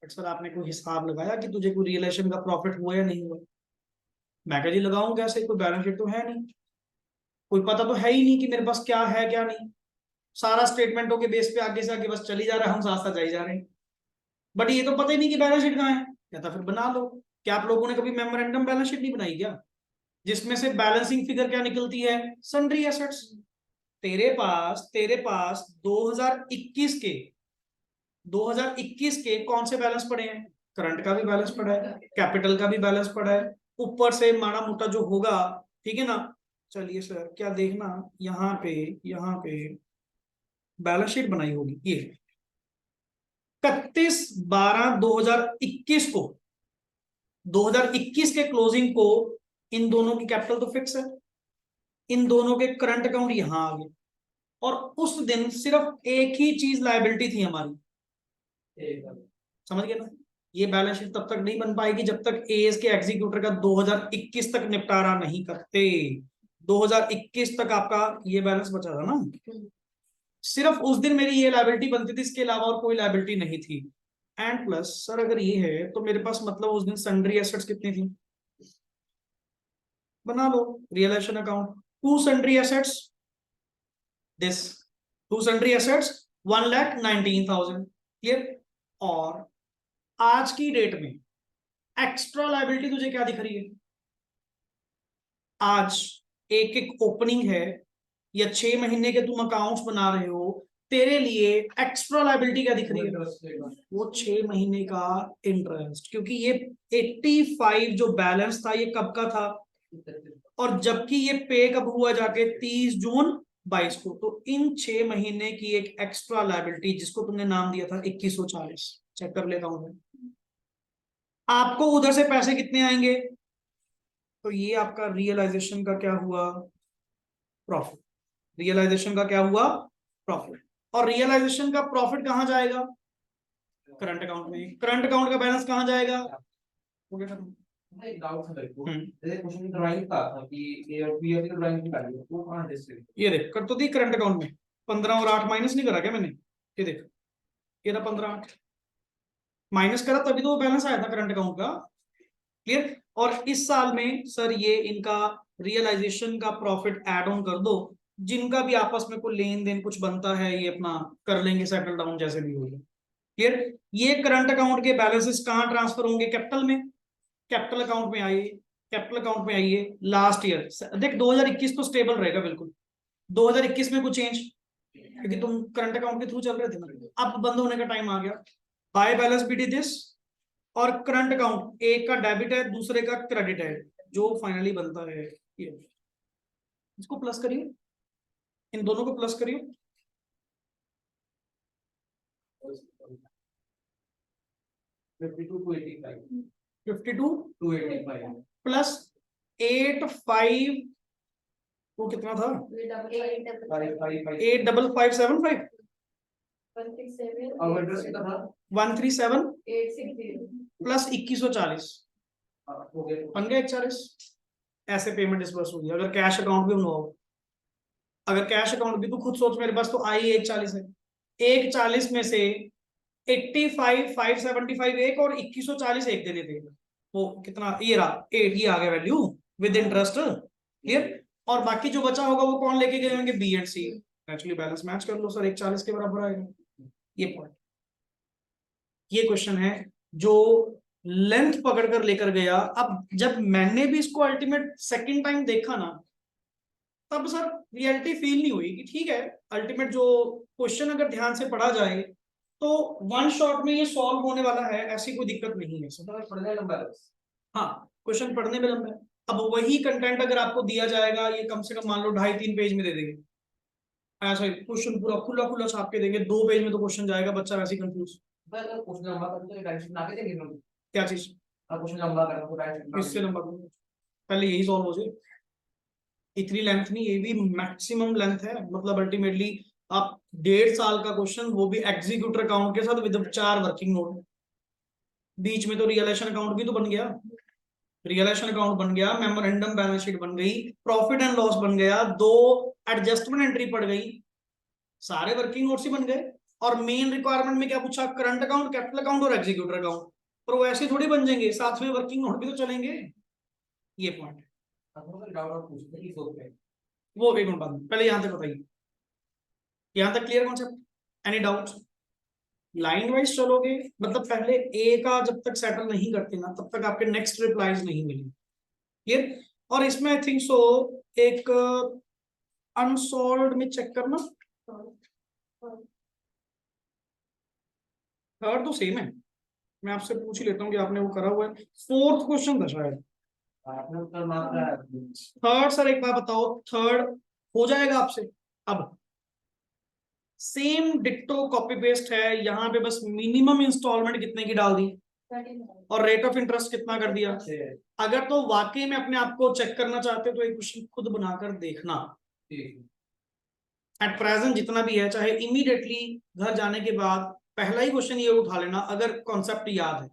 सर आपने कोई हिसाब लगाया कि तुझे कोई रियलाइजेशन का प्रॉफिट हुआ या नहीं हुआ? मैं कह जी लगाऊं कैसे, कोई बैलेंस शीट तो है नहीं, कोई पता तो है ही नहीं कि मेरे पास क्या है क्या नहीं। सारा स्टेटमेंटों के बेस पे आगे से आगे बस चली जा रहा है, हम साथ साथ जाई जा रहे हैं। बट ये तो पता ही नहीं कि बैलेंस शीट कहाँ है। कहता फिर बना लो। क्या आप लोगों ने कभी मेमोरेंडम बैलेंस शीट नहीं बनाई क्या, जिसमें से बैलेंसिंग फिगर क्या निकलती है? Sundry assets. तेरे पास 2021 के कौन से बैलेंस पड़े हैं? करंट का भी बैलेंस पड़ा है, कैपिटल का भी बैलेंस पड़ा है, ऊपर से माड़ा मोटा जो होगा, ठीक है ना। चलिए सर क्या देखना, यहाँ पे बैलेंस शीट बनाई होगी ये 31/12/2021 को, 2021 के क्लोजिंग को। इन दोनों की कैपिटल तो फिक्स है, इन दोनों के करंट अकाउंट यहां आ गए, और उस दिन सिर्फ एक ही चीज लायबिलिटी थी हमारी। समझ गए ना? ये बैलेंस शीट तब तक नहीं बन पाएगी जब तक एएस के एग्जीक्यूटर का 2021 तक निपटारा नहीं करते। 2021 तक आपका ये बैलेंस बचा था ना, सिर्फ उस दिन मेरी ये लायबिलिटी बनती थी, इसके अलावा और कोई लायबिलिटी नहीं थी। एंड प्लस सर अगर ये है तो मेरे पास मतलब उस दिन सन्ड्री एसेट्स कितनी थी, बना लो realisation account, to sundry assets, this to sundry assets 1,19,000, clear. और आज की डेट में एक्स्ट्रा लायबिलिटी तुझे क्या दिख रही है, आज एक एक ओपनिंग है या 6 महीने के तुम अकाउंट्स बना रहे हो, तेरे लिए एक्स्ट्रा लायबिलिटी क्या दिख रही है, वो 6 महीने का इंटरेस्ट, क्योंकि ये 85 जो बैलेंस था ये कब का था, और जबकि ये पे कब हुआ जाके 30 जून 22 को, तो इन 6 महीने की एक एक्स्ट्रा लायबिलिटी जिसको तुमने नाम दिया था 2140, चेक कर लेता हूं मैं, आपको उधर से पैसे कितने आएंगे, तो ये आपका रियलाइजेशन का क्या हुआ, प्रॉफिट, रियलाइजेशन का क्या हुआ, प्रॉफिट। और रियलाइजेशन का प्रॉफिट कहां जाएगा, करंट अकाउंट में, करंट अकाउंट का बैलेंस कहां जाएगा, हो गया खत्म। एक डाउट था मेरे को, जैसे क्वेश्चन ड्राइंग का था कि ए और बी की ड्राइंग निकाली है, वो कहां से ये देख कर तो दी करंट अकाउंट में 15 और 8 माइनस नहीं करा क्या मैंने, ये देख ये रहा 15 8 माइनस करा तभी तो वो बैलेंस आया था करंट अकाउंट का, क्लियर। और इस साल में सर ये इनका रियलाइजेशन का प्रॉफिट ऐड ऑन कर दो, जिनका भी आपस में कोई लेन देन कुछ बनता है ये अपना कर लेंगे सेटल डाउन जैसे भी होगा, क्लियर। ये करंट अकाउंट के बैलेंसेस कहां ट्रांसफर होंगे, कैपिटल में, कैपिटल अकाउंट में आइए, कैपिटल अकाउंट में आइए, लास्ट ईयर देख 2021 तो स्टेबल रहेगा बिल्कुल, 2021 में कुछ चेंज, क्योंकि तुम करंट अकाउंट के थ्रू चल रहे थे ना, अब बंद होने का टाइम आ गया, बाय बैलेंस बीटी दिस, और करंट अकाउंट एक का डेबिट है दूसरे का क्रेडिट है, जो फाइनली बनता है ये, इसको प्लस करिए, इन दोनों को प्लस करिए, 52 प्लस 85, वो कितना था, 85575, 137 प्लस 2140, बन गया 140, ऐसे पेमेंट डिसबर्स होगी। अगर कैश अकाउंट भी बनवाओ, अगर कैश अकाउंट भी, तो खुद सोच मेरे पास तो आई 140 है, 140 में से 85 575 एक और 2140 एक देने थे, वो कितना, ये रहा 8, ये आ गया वैल्यू विद इंटरेस्ट, क्लियर। और बाकी जो बचा होगा वो कौन लेके गए होंगे, B and C, actually balance match कर लो सर, 140 के बराबर आएगा, ये पॉइंट, ये क्वेश्चन है जो लेंथ पकड़ कर लेकर गया। अब जब मैंने भी इसको अल्टीमेट सेकंड टाइम देखा ना, तब सर रियलिटी फील नहीं हुई कि ठीक है, अल्टीमेट जो क्वेश्चन अगर ध्यान से पढ़ा जाए तो वन शॉट में ये सॉल्व होने वाला है, ऐसी कोई दिक्कत नहीं है सर, पढ़ने लंबा है, हाँ क्वेश्चन पढ़ने में लंबा है। अब वही कंटेंट अगर आपको दिया जाएगा, ये कम से कम मान लो 2.5-3 पेज में दे देंगे, ऐसा क्वेश्चन पूरा खुला खुला छाप के देंगे, 2 पेज में तो क्वेश्चन जाएगा, बच्चा वैसे कंफ्यूज, क्वेश्चन लंबा करते तो डायरेक्शन आके देंगे हम, क्या चीज, क्वेश्चन लंबा करना तो डायरेक्शन इससे लंबा पहले यही सॉल्व हो जाए, इतनी लेंथ नहीं, ये भी मैक्सिमम लेंथ है, मतलब अल्टीमेटली आप 1.5 साल का क्वेश्चन, वो भी एग्जीक्यूटर अकाउंट के साथ विद 4 वर्किंग नोट, बीच में तो रियलाइजेशन अकाउंट भी तो बन गया, रियलाइजेशन अकाउंट बन गया, मेमोरेंडम बैलेंस शीट बन गई, प्रॉफिट एंड लॉस बन गया, 2 एडजस्टमेंट एंट्री पड़ गई, सारे वर्किंग नोट्स ही बन गए। और मेन रिक्वायरमेंट में क्या पूछा, करंट अकाउंट, कैपिटल अकाउंट और एग्जीक्यूटर अकाउंट, पर वो ऐसे थोड़ी बन जाएंगे, साथ में वर्किंग नोट भी तो चलेंगे, ये पॉइंट है। वो एक मिनट बाद में, पहले यहां तक बताइए, यहां तक clear concept, any doubt, line wise चलोगे, मतलब पहले ए का जब तक सेटल नहीं करते ना, तब तक आपके नेक्स्ट रिप्लाईज नहीं मिलेंगे, क्लियर। और इसमें आई थिंक सो एक अनसॉल्व्ड में चेक करना, थर्ड तो सेम है, मैं आपसे पूछ ही लेता हूँ कि आपने वो करा हुआ है, 4th क्वेश्चन था शायद, थर्ड सर एक बात बताओ, थर्ड हो जाएगा आपसे, अब सेम डिक्टो कॉपी पेस्ट है, यहाँ पे बस मिनिमम इंस्टॉलमेंट कितने की डाल दी और रेट ऑफ इंटरेस्ट कितना कर दिया। अगर तो वाकई में अपने आप को चेक करना चाहते हो तो एक क्वेश्चन खुद बनाकर देखना, एट प्रेजेंट जितना भी है, चाहे इमीडिएटली घर जाने के बाद पहला ही क्वेश्चन ये उठा लेना, अगर कॉन्सेप्ट याद है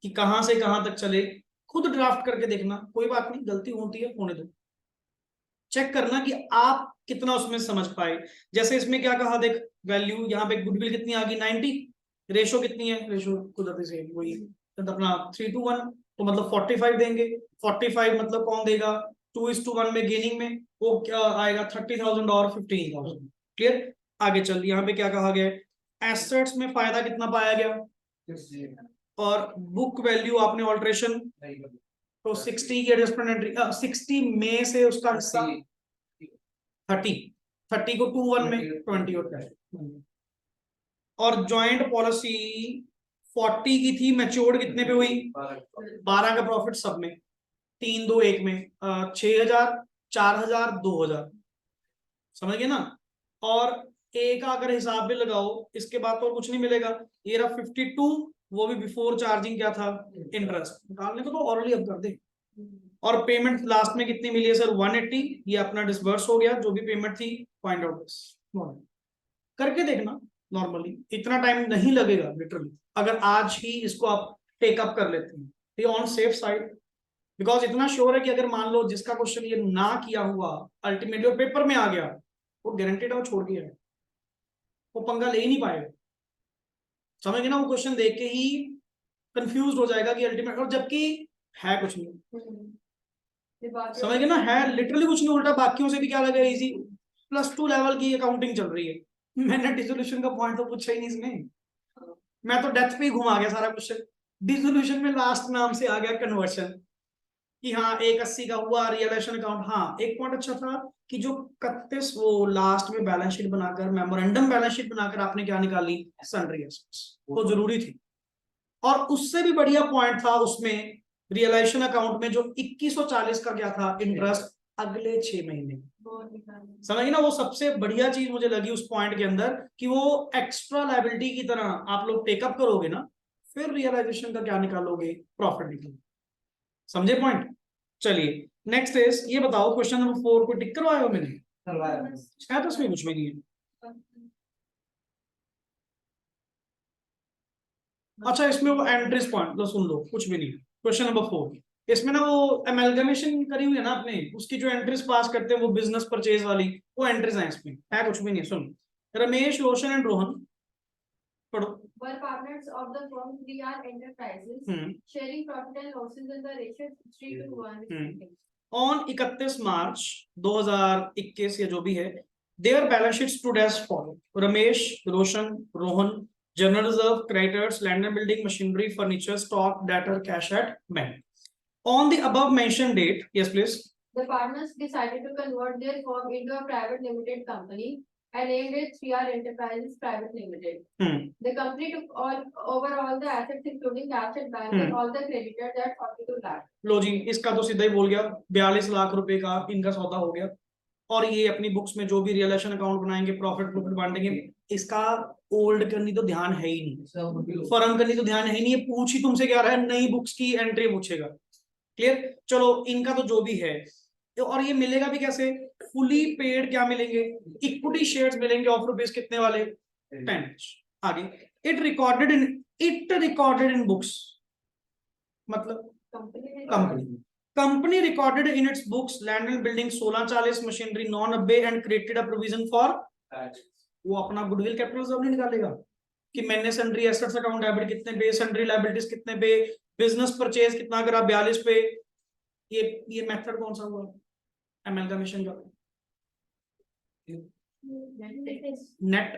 कि कहां से कहां तक चले, खुद ड्राफ्ट करके देखना, कोई बात नहीं, गलती होती है होने दो, चेक करना कि आप कितना उसमें समझ पाए। जैसे इसमें क्या कहा देख, वैल्यू यहाँ पे गुडविल कितनी आ गई 90, रेशो कितनी है, रेशो कुदरती से वही तो अपना 3:1, तो मतलब 45 देंगे। 45 मतलब कौन देगा, 2:1 में गेनिंग में वो क्या आएगा 30,000 और 15,000। क्लियर। आगे चल, यहाँ पे क्या कहा गया है, एसेट्स में फायदा कितना पाया गया और बुक वैल्यू आपने ऑल्ट्रेशन, तो 60 की एडजस्टमेंट एंट्री, 60 में से उसका हिस्सा 30 को 2:1 में 20 होता है। और जॉइंट पॉलिसी 40 की थी, मैच्योर्ड कितने पे हुई, 12 का प्रॉफिट सब में, 3-2-1 में 6,000 4,000 2,000, समझ गए ना। और ए का अगर हिसाब भी लगाओ इसके बाद तो और कुछ नहीं मिलेगा। ये रहा 52, वो भी बिफोर चार्जिंग क्या था, इंटरेस्ट। निकालने को तो ऑलरेडी अब कर दे। और पेमेंट लास्ट में कितनी मिली है सर, 180, ये अपना डिसबर्स हो गया, जो भी पेमेंट थी फाइंड आउट करके देखना। नॉर्मली इतना टाइम नहीं लगेगा लिटरली, अगर आज ही इसको आप टेकअप कर लेते हैं तो ऑन सेफ साइड। बिकॉज इतना श्योर है कि अगर मान लो जिसका क्वेश्चन ये ना किया हुआ अल्टीमेटली और पेपर में आ गया, वो गारंटेड है वो छोड़ दिया है, वो पंगा ले ही नहीं पाएगा। समझ गए ना, वो क्वेश्चन देख के ही कंफ्यूज हो जाएगा कि अल्टीमेट, और जबकि है कुछ नहीं। समझ गए ना, है लिटरली कुछ नहीं, उल्टा बाकियों से भी क्या लगा इजी, +2 लेवल की अकाउंटिंग चल रही है। मैंने डिसोल्यूशन का पॉइंट तो पूछा ही नहीं इसमें, मैं तो डेथ पे ही घुमा गया सारा क्वेश्चन। डिसोल्यूशन में लास्ट नाम से आ गया कन्वर्शन, कि हाँ 180 का हुआ रियलाइजेशन अकाउंट। हाँ एक पॉइंट अच्छा था कि जो 31 वो लास्ट में बैलेंस शीट बनाकर, मेमोरेंडम बैलेंस शीट बनाकर आपने क्या निकाली, सन्ड्री एसेट्स, वो जरूरी थी। और उससे भी बढ़िया पॉइंट था उसमें रियलाइजेशन अकाउंट में जो 2140 का क्या था, इंटरेस्ट अगले 6 महीने। समझ ना, वो सबसे बढ़िया चीज मुझे लगी उस पॉइंट के अंदर कि वो एक्स्ट्रा लायबिलिटी की तरह आप लोग टेकअप करोगे ना, फिर रियलाइजेशन का क्या निकालोगे, प्रॉफिट निकालोगे। समझे पॉइंट। चलिए नेक्स्ट इज, ये बताओ क्वेश्चन नंबर 4 को टिक करवाया हो मैंने, है तो उसमें कुछ भी नहीं है। अच्छा इसमें वो एंट्रीज पॉइंट लो, सुन लो, कुछ भी नहीं। क्वेश्चन नंबर 4 इसमें ना वो एमलगमेशन करी हुई है ना आपने, उसकी जो एंट्रीज पास करते हैं वो बिजनेस परचेज वाली, वो एंट्रीज हैं इसमें, है कुछ भी नहीं। सुन, रमेश, रोशन एंड रोहन पढ़ो। Were partners of the firm 3R Enterprises, sharing profit and losses in the ratio 3:1. On 31 March 2021 या जो भी है, their balance sheet stood as follow, Ramesh, Roshan, Rohan, general reserve, creditors, land and building, machinery, furniture, stock, debtor, cash at bank. On the above mentioned date, yes please. The partners decided to convert their firm into a private limited company and named it 3R Enterprises Private Limited. The company took over all the assets including cash at bank and all the creditors at 42 lakh. लो जी, इसका तो सीधा ही बोल गया, 42 लाख रुपए का इनका सौदा हो गया। और ये अपनी बुक्स में जो भी रियलाइजेशन अकाउंट बनाएंगे, प्रॉफिट बांटेंगे, इसका ओल्ड करनी तो ध्यान है ही नहीं, फर्म करनी तो ध्यान है ही नहीं। ये पूछ ही तुमसे क्या रहा है, नई बुक्स की एंट्री पूछेगा। क्लियर। चलो इनका तो जो भी है, और ये मिलेगा भी कैसे, फुली पेड क्या मिलेंगे, इक्विटी शेयर्स मिलेंगे ऑफ रुपीज कितने वाले, 10। आगे, इट रिकॉर्डेड इन बुक्स, मतलब company recorded in its books land and building 1640, machinery 990 and created a provision for, वो अपना गुडविल कैपिटल रिजर्व नहीं निकालेगा कि मैंने सन्ड्री एसेट्स अकाउंट डेबिट कितने पे, सन्ड्री लायबिलिटीज कितने पे, बिजनेस परचेज कितना करा 42 पे। ये मेथड कौन सा हुआ, एमलगमेशन का, net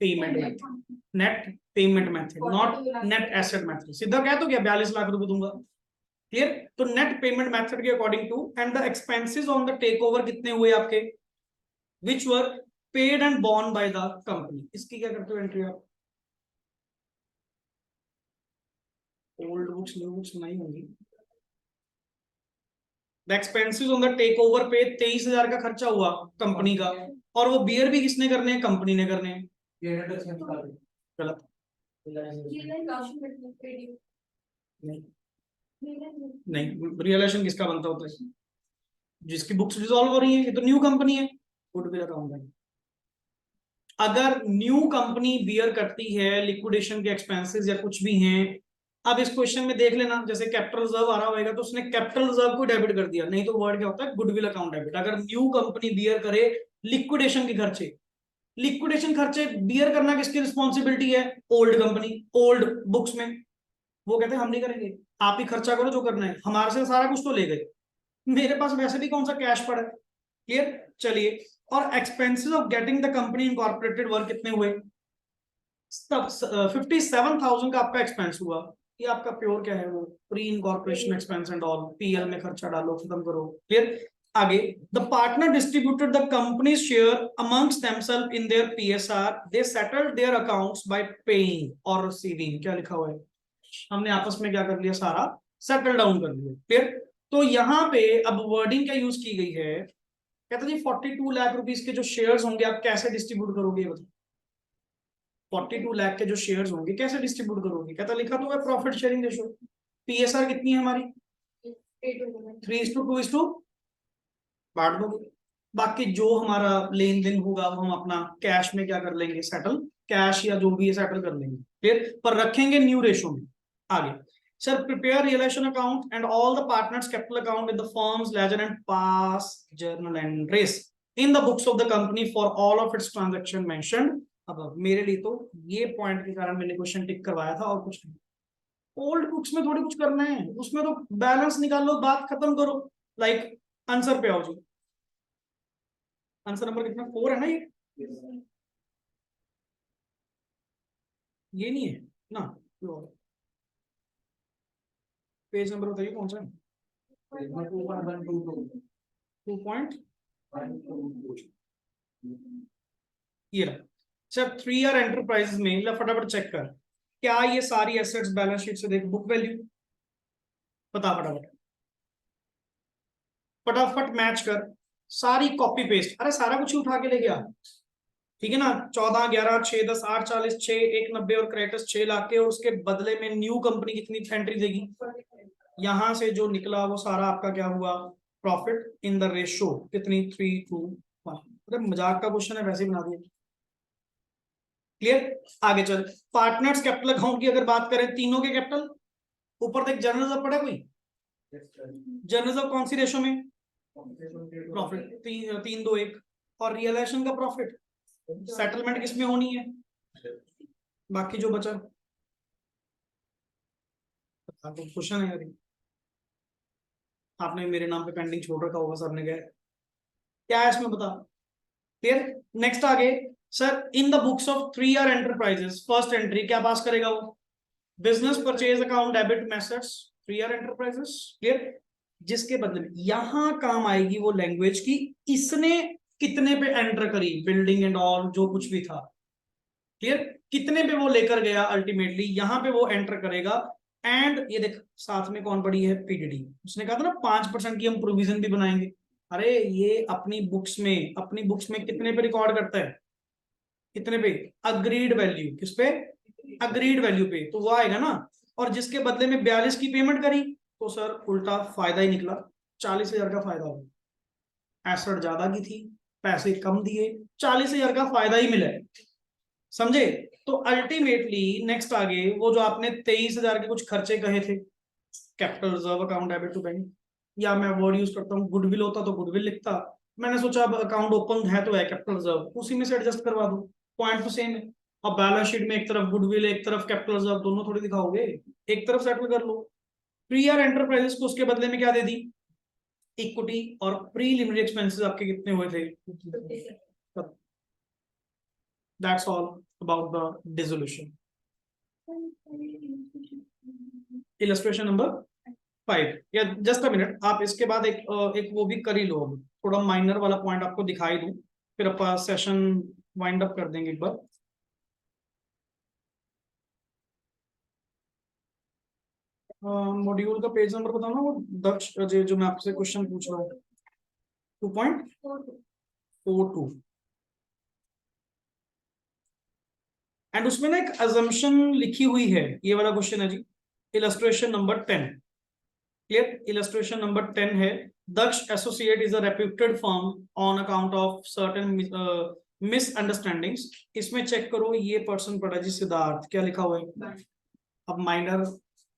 payment method, net payment method, not net asset method. सीधा कह तो क्या 42 लाख रुपए दूंगा। क्लियर। तो नेट पेमेंट मेथड के according to, and the expenses on the take over कितने हुए आपके, which were paid and borne by the company. इसकी क्या करते हो एंट्री आप, ओल्ड बुक्स न्यू बुक्स नहीं होंगी। The expenses on the take over पे 23,000 का खर्चा हुआ कंपनी का, और वो बियर भी किसने करने हैं, कंपनी ने करने हैं। गलत, नहीं रियलाइजेशन किसका बनता होता है, जिसकी बुक्स डिसॉल्व हो रही है। ये तो न्यू कंपनी है, गुडविल अकाउंट है। अगर न्यू कंपनी बियर करती है लिक्विडेशन के एक्सपेंसेस या कुछ भी हैं, अब इस क्वेश्चन में देख लेना, जैसे कैपिटल रिजर्व आ रहा होगा तो उसने कैपिटल रिजर्व को डेबिट कर दिया, नहीं तो वर्ड क्या होता है, गुडविल अकाउंट डेबिट। अगर न्यू कंपनी बियर करे लिक्विडेशन के खर्चे, लिक्विडेशन खर्चे बियर करना किसकी रिस्पॉन्सिबिलिटी है? ओल्ड कंपनी, ओल्ड बुक्स में। वो कहते हैं हम नहीं करेंगे, आप ही खर्चा करो जो करना है, हमारे से सारा कुछ तो ले गए, मेरे पास वैसे भी कौन सा कैश पड़ा है। क्लियर? चलिए, और expenses of getting the company incorporated work कितने हुए? 57,000 का आपका एक्सपेंस हुआ। ये आपका प्योर क्या है? वो pre incorporation expense and all, PL में खर्चा डालो, खत्म करो। क्लियर? आगे, the partner distributed the company share amongst themselves in their PSR, they settled their accounts by paying और रिसीविंग। क्या लिखा हुआ है? हमने आपस में क्या कर लिया? सारा सेटल डाउन कर लिया। क्लियर? तो यहाँ पे अब वर्डिंग क्या यूज की गई है? कहता जी 42 लाख रुपीस के जो शेयर्स होंगे आप कैसे डिस्ट्रीब्यूट करोगे? बताओ, 42 लाख के जो शेयर्स होंगे कैसे डिस्ट्रीब्यूट करोगे? कहता लिखा तो है प्रॉफिट शेयरिंग रेशियो। पीएसआर कितनी है हमारी? 3:2 बांट दोगे। बाकी जो हमारा लेन देन होगा वो हम अपना कैश में क्या कर लेंगे? सेटल, कैश या जो भी है सेटल कर लेंगे। फिर पर रखेंगे न्यू रेशियो में। आगे, sir prepare realisation account and all the partners capital account with the firms ledger and pass journal entries in the books of the company for all of its transaction mentioned. अब मेरे लिए तो ये point के कारण मैंने question टिक करवाया था और कुछ नहीं। ओल्ड बुक्स में थोड़ी कुछ करना है, उसमें तो बैलेंस निकाल लो, बात खत्म करो। लाइक आंसर पे आओ जी। आंसर नंबर कितना? 4 है ना ये नहीं है ना? पेज नंबर बताइए कौन सा है? 2.1 ये रहा। सर 3R एंटरप्राइजेस में ला फटाफट चेक कर, क्या ये सारी एसेट्स बैलेंस शीट से देख, बुक वैल्यू बता फटाफट, फटाफट मैच कर, सारी कॉपी पेस्ट, अरे सारा कुछ ही उठा के ले गया। ठीक है ना? 14, 11, 6, 10, 8, 40, 6, 190 और क्रेडिटर्स 6 लाख के, और उसके बदले में न्यू कंपनी कितनी एंट्री देगी? यहां से जो निकला वो सारा आपका क्या हुआ? प्रॉफिट इन द रेशो कितनी? 3:1। अरे मजाक का क्वेश्चन है, वैसे ही बना दिया। क्लियर? आगे चल, पार्टनर्स कैपिटल अकाउंट की अगर बात करें, तीनों के कैपिटल ऊपर देख, जर्नल रिजर्व पड़ा कोई? जर्नल रिजर्व कौन सी रेशो में? प्रॉफिट 3:2:1। और रियलाइजेशन का प्रॉफिट, सेटलमेंट किसमें होनी है? बाकी जो बचा क्वेश्चन है यार, आपने मेरे नाम पे पेंडिंग छोड़ रखा होगा, सर ने कहा क्या है इसमें बता। क्लियर? नेक्स्ट आगे, sir in the books of 3R enterprises first entry क्या पास करेगा वो? Business purchase account debit methods 3R enterprises. Clear? जिसके बदले में यहां काम आएगी वो लैंग्वेज की, इसने कितने पे एंटर करी, बिल्डिंग एंड ऑल जो कुछ भी था। क्लियर? कितने पे वो लेकर गया अल्टीमेटली, यहां पे वो एंटर करेगा। एंड ये देख साथ में कौन पड़ी है? पीडीडी। उसने कहा था ना 5% की हम प्रोविजन भी बनाएंगे। अरे ये अपनी बुक्स में कितने पे रिकॉर्ड करता है? कितने पे? Agreed value. किस पे? अग्रीड वैल्यू पे, तो वो आएगा ना। और जिसके बदले में 42 की पेमेंट करी, तो सर उल्टा फायदा ही निकला, 40,000 का फायदा हो। एसेट ज्यादा की थी, पैसे कम दिए, 40,000 का फायदा ही मिला है। समझे? तो अल्टीमेटली नेक्स्ट आगे, वो जो आपने 23,000 के कुछ खर्चे कहे थे, capital reserve account debit to bank, या मैं वर्ड यूज करता हूँ गुडविल होता तो गुडविल लिखता, मैंने सोचा अब अकाउंट ओपन है तो है कैपिटल रिजर्व, उसी में से एडजस्ट करवा दो, पॉइंट तो सेम है। अब बैलेंस शीट में एक तरफ गुडविल एक तरफ कैपिटल रिजर्व, दोनों थोड़ी दिखाओगे, एक तरफ सेटल कर लो। 3R एंटरप्राइजेस को उसके बदले में क्या दे दी? इक्विटी और प्रीलिमिनरी एक्सपेंसेस आपके कितने हुए थे? That's all about the dissolution. Illustration number 5, या जस्ट अ मिनट, आप इसके बाद एक वो भी कर ही लो, अभी थोड़ा माइनर वाला पॉइंट आपको दिखाई दूं, फिर अपन सेशन वाइंड अप कर देंगे एक बार। मॉड्यूल का पेज नंबर बताओ ना, वो दक्ष जो मैं आपसे क्वेश्चन पूछ रहा हूँ, 2.42। एंड उसमें ना एक अजम्पशन लिखी हुई है, ये वाला क्वेश्चन है जी, illustration number 10। Clear? Illustration number 10 है, Daksh associate is a reputed firm on account of certain misunderstandings. इसमें चेक करो, ये पर्सन पड़ा जी सिद्धार्थ, क्या लिखा हुआ है? अब माइनर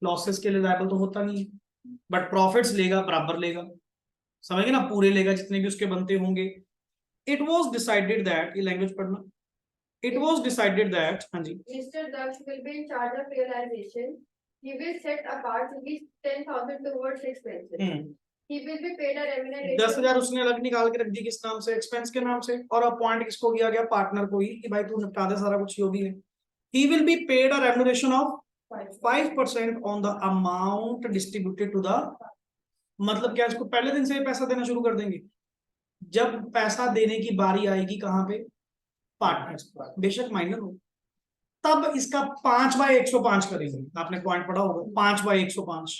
लॉसेस के लिए लायबल तो होता नहीं है, बट प्रॉफिट्स लेगा बराबर लेगा, समझ गए ना? पूरे लेगा जितने भी उसके बनते होंगे। इट वॉज डिसाइडेड दैट, ये लैंग्वेज पढ़ना, It was decided that, हाँ जी, Mr. Daksh will be in charge of realization. He will set apart rupees 10,000 towards expenses. He will be paid a remuneration. 10,000 उसने अलग निकाल के रख दी, किस नाम से? एक्सपेंस के नाम से, और अपॉइंट किसको किया गया? पार्टनर को ही, कि भाई तू निपटा दे सारा कुछ जो भी है. He will be paid a remuneration of 5% on the amount distributed to the, मतलब क्या, इसको पहले दिन से पैसा देना शुरू कर देंगे? जब पैसा देने की बारी आएगी कहां पे? पार्टनर्स, बेशक माइनर हो, तब इसका 5/105 करेंगे. आपने पॉइंट पढ़ा होगा, 5/105.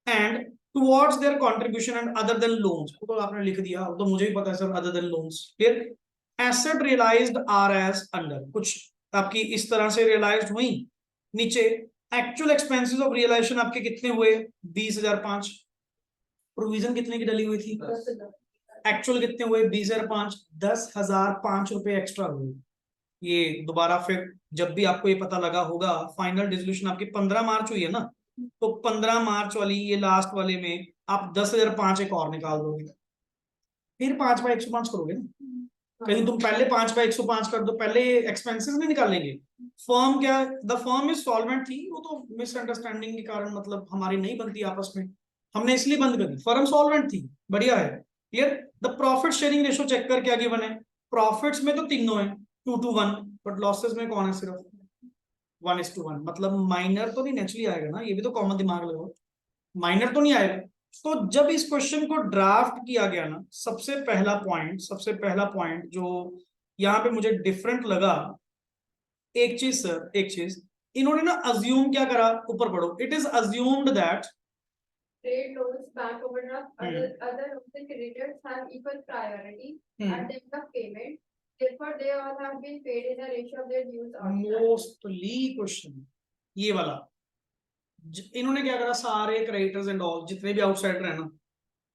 And towards their contribution and other than loans, तो आपने लिख दिया, तो मुझे भी पता है सर, other than loans. Clear. Asset realised are as under, कुछ आपकी इस तरह से रियलाइज्ड हुई. नीचे एक्चुअल एक्सपेंसेस ऑफ रियलाइजेशन आपके कितने हुए? 20,005. प्रोविजन कितने की डली हुई थी? एक्चुअल कितने हुए? 20,005. 10,005 रुपए एक्स्ट्रा हुए. ये दोबारा फिर जब भी आपको ये पता लगा होगा, फाइनल डिसोल्यूशन आपकी 15 मार्च हुई है ना, तो 15 मार्च वाली ये लास्ट वाले में आप 10,005 एक और निकाल दोगे, फिर 5/105 करोगे ना. कहीं तुम पहले 5/105 कर दो, पहले एक्सपेंसेस नहीं निकालेंगे. फर्म क्या, द फर्म इज सॉल्वेंट थी, वो तो मिसअंडरस्टैंडिंग के कारण, मतलब हमारी नहीं बनती आपस में, हमने इसलिए बंद करी. फर्म सॉल्वेंट थी, बढ़िया है. Clear. The profit sharing ratio check कर, क्या गिवन है? प्रॉफिट्स में तो तीनों है 2:1, बट लॉसेस में कौन है? सिर्फ 1:1. मतलब माइनर तो नहीं नेचुरली आएगा ना, ये भी तो कॉमन दिमाग लगाओ, माइनर तो नहीं आएगा. तो जब इस क्वेश्चन को ड्राफ्ट किया गया ना, सबसे पहला पॉइंट जो यहाँ पे मुझे डिफरेंट लगा, एक चीज सर, एक चीज, इन्होंने ना अज्यूम क्या करा, ऊपर पढ़ो. It is assumed that Trade loans, bank overdraft, other loans and creditors have equal priority at the end of payment. Therefore, they all have been paid in a ratio of their dues outstanding. Mostly question ये वाला, इन्होंने क्या करा, सारे creditors and all जितने भी outsider है ना,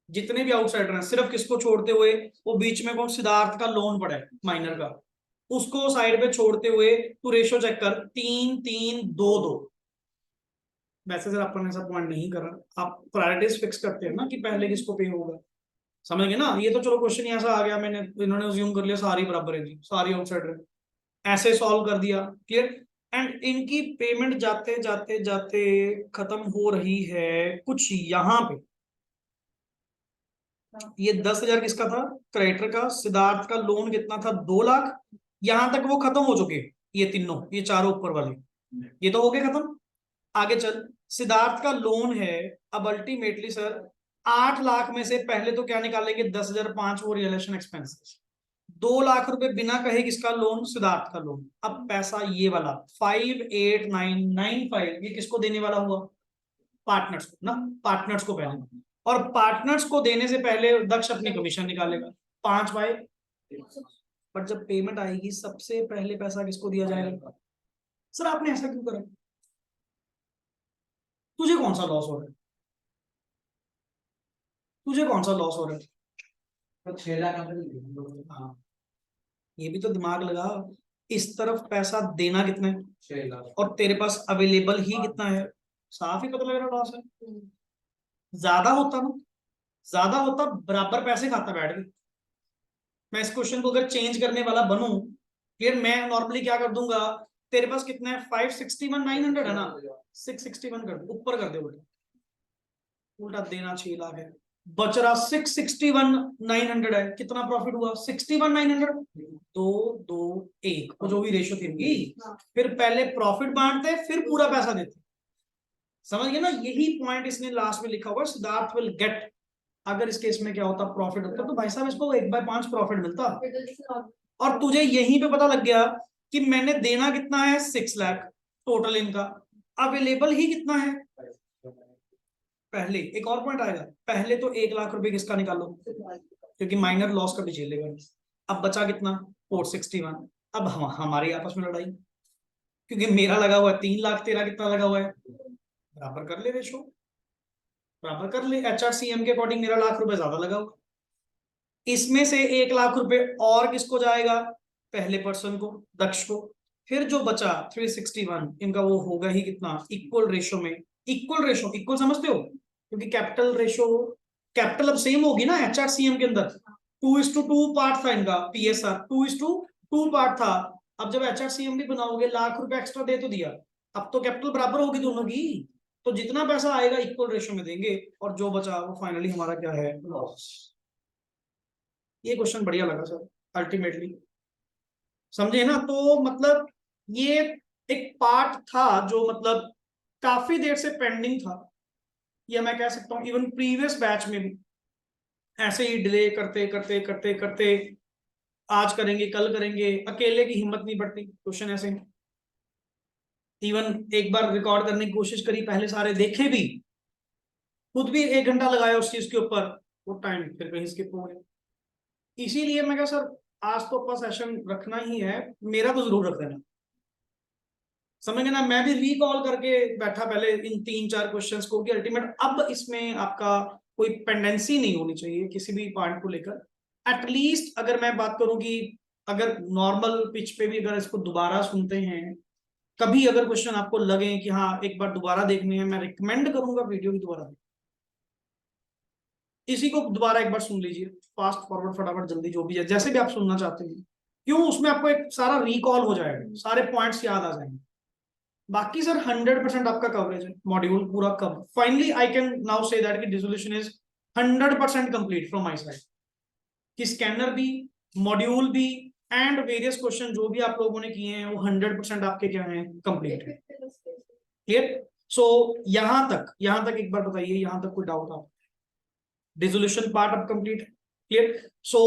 जितने भी आउटसाइडर हैं, सिर्फ किसको छोड़ते हुए? वो बीच में कौन? सिद्धार्थ का लोन पड़ा है माइनर का, उसको साइड पे छोड़ते हुए तू रेशियो चेक कर, 3-3-2-2. वैसे सर अपन ऐसा पॉइंट नहीं कर रहा, आप प्रायोरिटीज फिक्स करते हैं ना कि पहले किसको पे होगा, समझ गए ना. ये तो चलो क्वेश्चन ऐसा आ गया, मैंने, इन्होंने अज्यूम कर लिया सारी बराबर है जी, सारी आउटसाइडर, ऐसे सॉल्व कर दिया. क्लियर. एंड इनकी पेमेंट जाते जाते जाते खत्म हो रही है कुछ यहाँ पे. ये 10,000 किसका था? क्रेडिटर का. सिद्धार्थ का लोन कितना था? 2 लाख. यहां तक वो खत्म हो चुके, ये तीनों, ये चारों ऊपर वाले, ये तो हो गए खत्म. आगे चल, सिद्धार्थ का लोन है, अब अल्टीमेटली सर 8 लाख में से पहले तो क्या निकालेंगे? 10,005 वो रियलाइजेशन एक्सपेंसेस. 2 लाख रुपए बिना कहे किसका लोन? सिद्धार्थ का लोन. अब पैसा ये वाला 5,8,995 ये किसको देने वाला हुआ? पार्टनर्स को ना, पार्टनर्स को पहले, और पार्टनर्स को देने से पहले दक्ष अपनी कमीशन निकालेगा 5/, पर जब पेमेंट आएगी सबसे पहले पैसा किसको दिया जाएगा? सर आपने ऐसा क्यों करा? तुझे कौन सा लॉस हो रहा है? तुझे कौन सा लॉस हो रहा है? तो 6 लाख. हाँ, ये भी तो दिमाग लगा, इस तरफ पैसा देना कितना है 6 लाख, और तेरे पास अवेलेबल ही कितना है, साफ ही पता लग रहा लॉस है. ज्यादा होता ना, ज्यादा होता बराबर पैसे खाता बैठ के. मैं इस क्वेश्चन को अगर चेंज करने वाला बनूं, फिर मैं नॉर्मली क्या कर दूंगा, तेरे पास कितना है? 561,900 है ना, 661 कर दो, ऊपर कर दे उल्टा, उल्टा देना 6 लाख है, बच रहा 661,900 है. कितना प्रॉफिट हुआ? 61,900. 2-2-1 तो जो भी रेशियो थी उनकी, फिर पहले प्रॉफिट बांटते फिर पूरा पैसा देते. समझ गए ना. यही पॉइंट इसने लास्ट में लिखा हुआ, सिद्धार्थ विल गेट. अगर इस केस में क्या होता, प्रॉफिट होता, तो भाई साहब इसको 1/5 प्रॉफिट मिलता. और तुझे यहीं पे पता लग गया कि मैंने देना कितना है? 6 लाख टोटल इनका, अवेलेबल ही कितना है? पहले एक और पॉइंट आएगा, पहले तो 1 लाख रुपए किसका निकालो, क्योंकि माइनर लॉस का भी झेलेगा. अब बचा कितना? 461. अब हमारी आपस में लड़ाई, क्योंकि मेरा लगा हुआ है 3 लाख, तेरा कितना लगा हुआ है? बराबर कर ले रेशो, बराबर कर ले. HRCM के अकॉर्डिंग मेरा लाख रुपए ज्यादा लगा हुआ. इसमें से 1 लाख रुपए और किसको जाएगा? पहले पर्सन को, दक्ष को. फिर जो बचा 361, इनका वो होगा ही कितना? इक्वल रेशो में. इक्वल रेशो, इक्वल समझते हो, क्योंकि कैपिटल रेशो, कैपिटल अब सेम होगी ना HRCM के अंदर. 2:2 पार्ट था इनका PSR, 2:2 टू पार्ट था, अब जब HRCMD बनाओगे लाख रुपए एक्स्ट्रा दे तो दिया, अब तो कैपिटल बराबर होगी दोनों की, तो जितना पैसा आएगा इक्वल रेशियो में देंगे और जो बचा वो फाइनली हमारा क्या है, लॉस। ये क्वेश्चन बढ़िया लगा सर अल्टीमेटली, समझे ना। तो मतलब ये एक पार्ट था जो मतलब काफी देर से पेंडिंग था, या मैं कह सकता हूं इवन प्रीवियस बैच में भी ऐसे ही डिले करते करते करते करते आज करेंगे कल करेंगे, अकेले की हिम्मत नहीं बढ़ती, क्वेश्चन ऐसे। इवन एक बार रिकॉर्ड करने की कोशिश करी, पहले सारे देखे भी, खुद भी 1 घंटा लगाया उस चीज के ऊपर, वो टाइम फिर कहीं स्किप हो गया। इसीलिए मैं कहा सर आज तो अपना सेशन रखना ही है, मेरा तो जरूर रख देना, समझ गए ना। मैं भी रिकॉल करके बैठा पहले इन 3-4 क्वेश्चंस को कि अल्टीमेट अब इसमें आपका कोई पेंडेंसी नहीं होनी चाहिए किसी भी पॉइंट को लेकर। एटलीस्ट अगर मैं बात करूं कि अगर नॉर्मल पिच पे भी अगर इसको दोबारा सुनते हैं, कभी अगर क्वेश्चन आपको लगे कि हाँ एक बार दोबारा देखने हैं, मैं रिकमेंड करूंगा वीडियो की दोबारा इसी को दोबारा एक बार सुन लीजिए, फास्ट फॉरवर्ड फटाफट जल्दी जो भी है जैसे भी आप सुनना चाहते हैं, क्यों उसमें आपको एक सारा रिकॉल हो जाएगा, सारे पॉइंट्स याद आ जाएंगे। बाकी सर 100% आपका कवरेज है, मॉड्यूल पूरा cover. Finally I can now say that कि dissolution is 100% complete from my side, कि स्कैनर भी, मॉड्यूल भी एंड वेरियस क्वेश्चन जो भी आप लोगों ने किए हैं वो 100% आपके क्या हैं, कंप्लीट है। क्लियर। सो यहां तक एक बार बताइए, यहां तक कोई डाउट आप? डिसोल्यूशन पार्ट अब कंप्लीट है, क्लियर। सो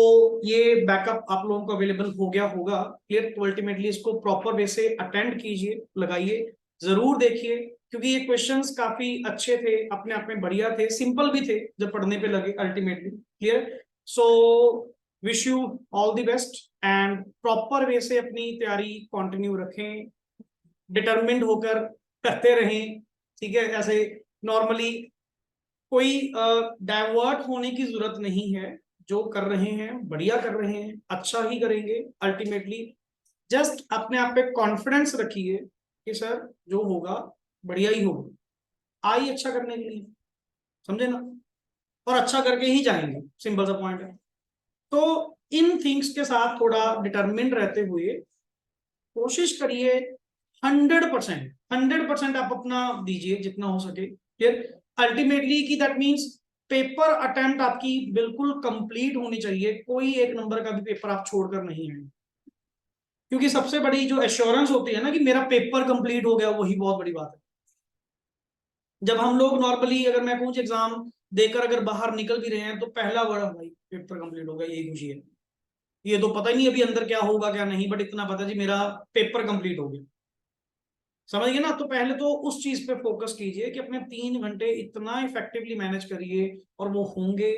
ये बैकअप आप लोगों को अवेलेबल हो गया होगा, क्लियर। तो अल्टीमेटली इसको प्रॉपर वे से अटेंड कीजिए, लगाइए, जरूर देखिए, क्योंकि ये क्वेश्चंस काफी अच्छे थे, अपने आप में बढ़िया थे, सिंपल भी थे जब पढ़ने पे लगे ultimately, clear. So wish you all the best and proper way से अपनी तैयारी कंटिन्यू रखें, डिटरमिन्ड होकर करते रहें, ठीक है। ऐसे नॉर्मली कोई डाइवर्ट होने की जरूरत नहीं है, जो कर रहे हैं बढ़िया कर रहे हैं, अच्छा ही करेंगे अल्टीमेटली। जस्ट अपने आप पे कॉन्फिडेंस रखिए कि सर जो होगा बढ़िया ही होगा, आई अच्छा करने के लिए, समझे ना, और अच्छा करके ही जाएंगे, सिंपल सा पॉइंट है। तो इन थिंग्स के साथ थोड़ा डिटरमिन्ड रहते हुए कोशिश करिए, 100% आप अपना दीजिए जितना हो सके, फिर अल्टीमेटली की दैट मींस पेपर अटेम्प्ट आपकी बिल्कुल कंप्लीट होनी चाहिए, कोई एक नंबर का भी पेपर आप छोड़कर नहीं है, क्योंकि सबसे बड़ी जो एश्योरेंस होती है ना कि मेरा पेपर कंप्लीट हो गया, वही बहुत बड़ी बात है। जब हम लोग नॉर्मली अगर मैं कुछ एग्जाम देकर अगर बाहर निकल भी रहे हैं तो पहला वर्ड भाई पेपर कंप्लीट हो गया, यही खुशी है। ये तो पता ही नहीं अभी अंदर क्या होगा क्या नहीं, बट इतना पता जी मेरा पेपर कंप्लीट हो गया, समझ गए ना। तो पहले तो उस चीज पे फोकस कीजिए कि अपने 3 घंटे इतना इफेक्टिवली मैनेज करिए, और वो होंगे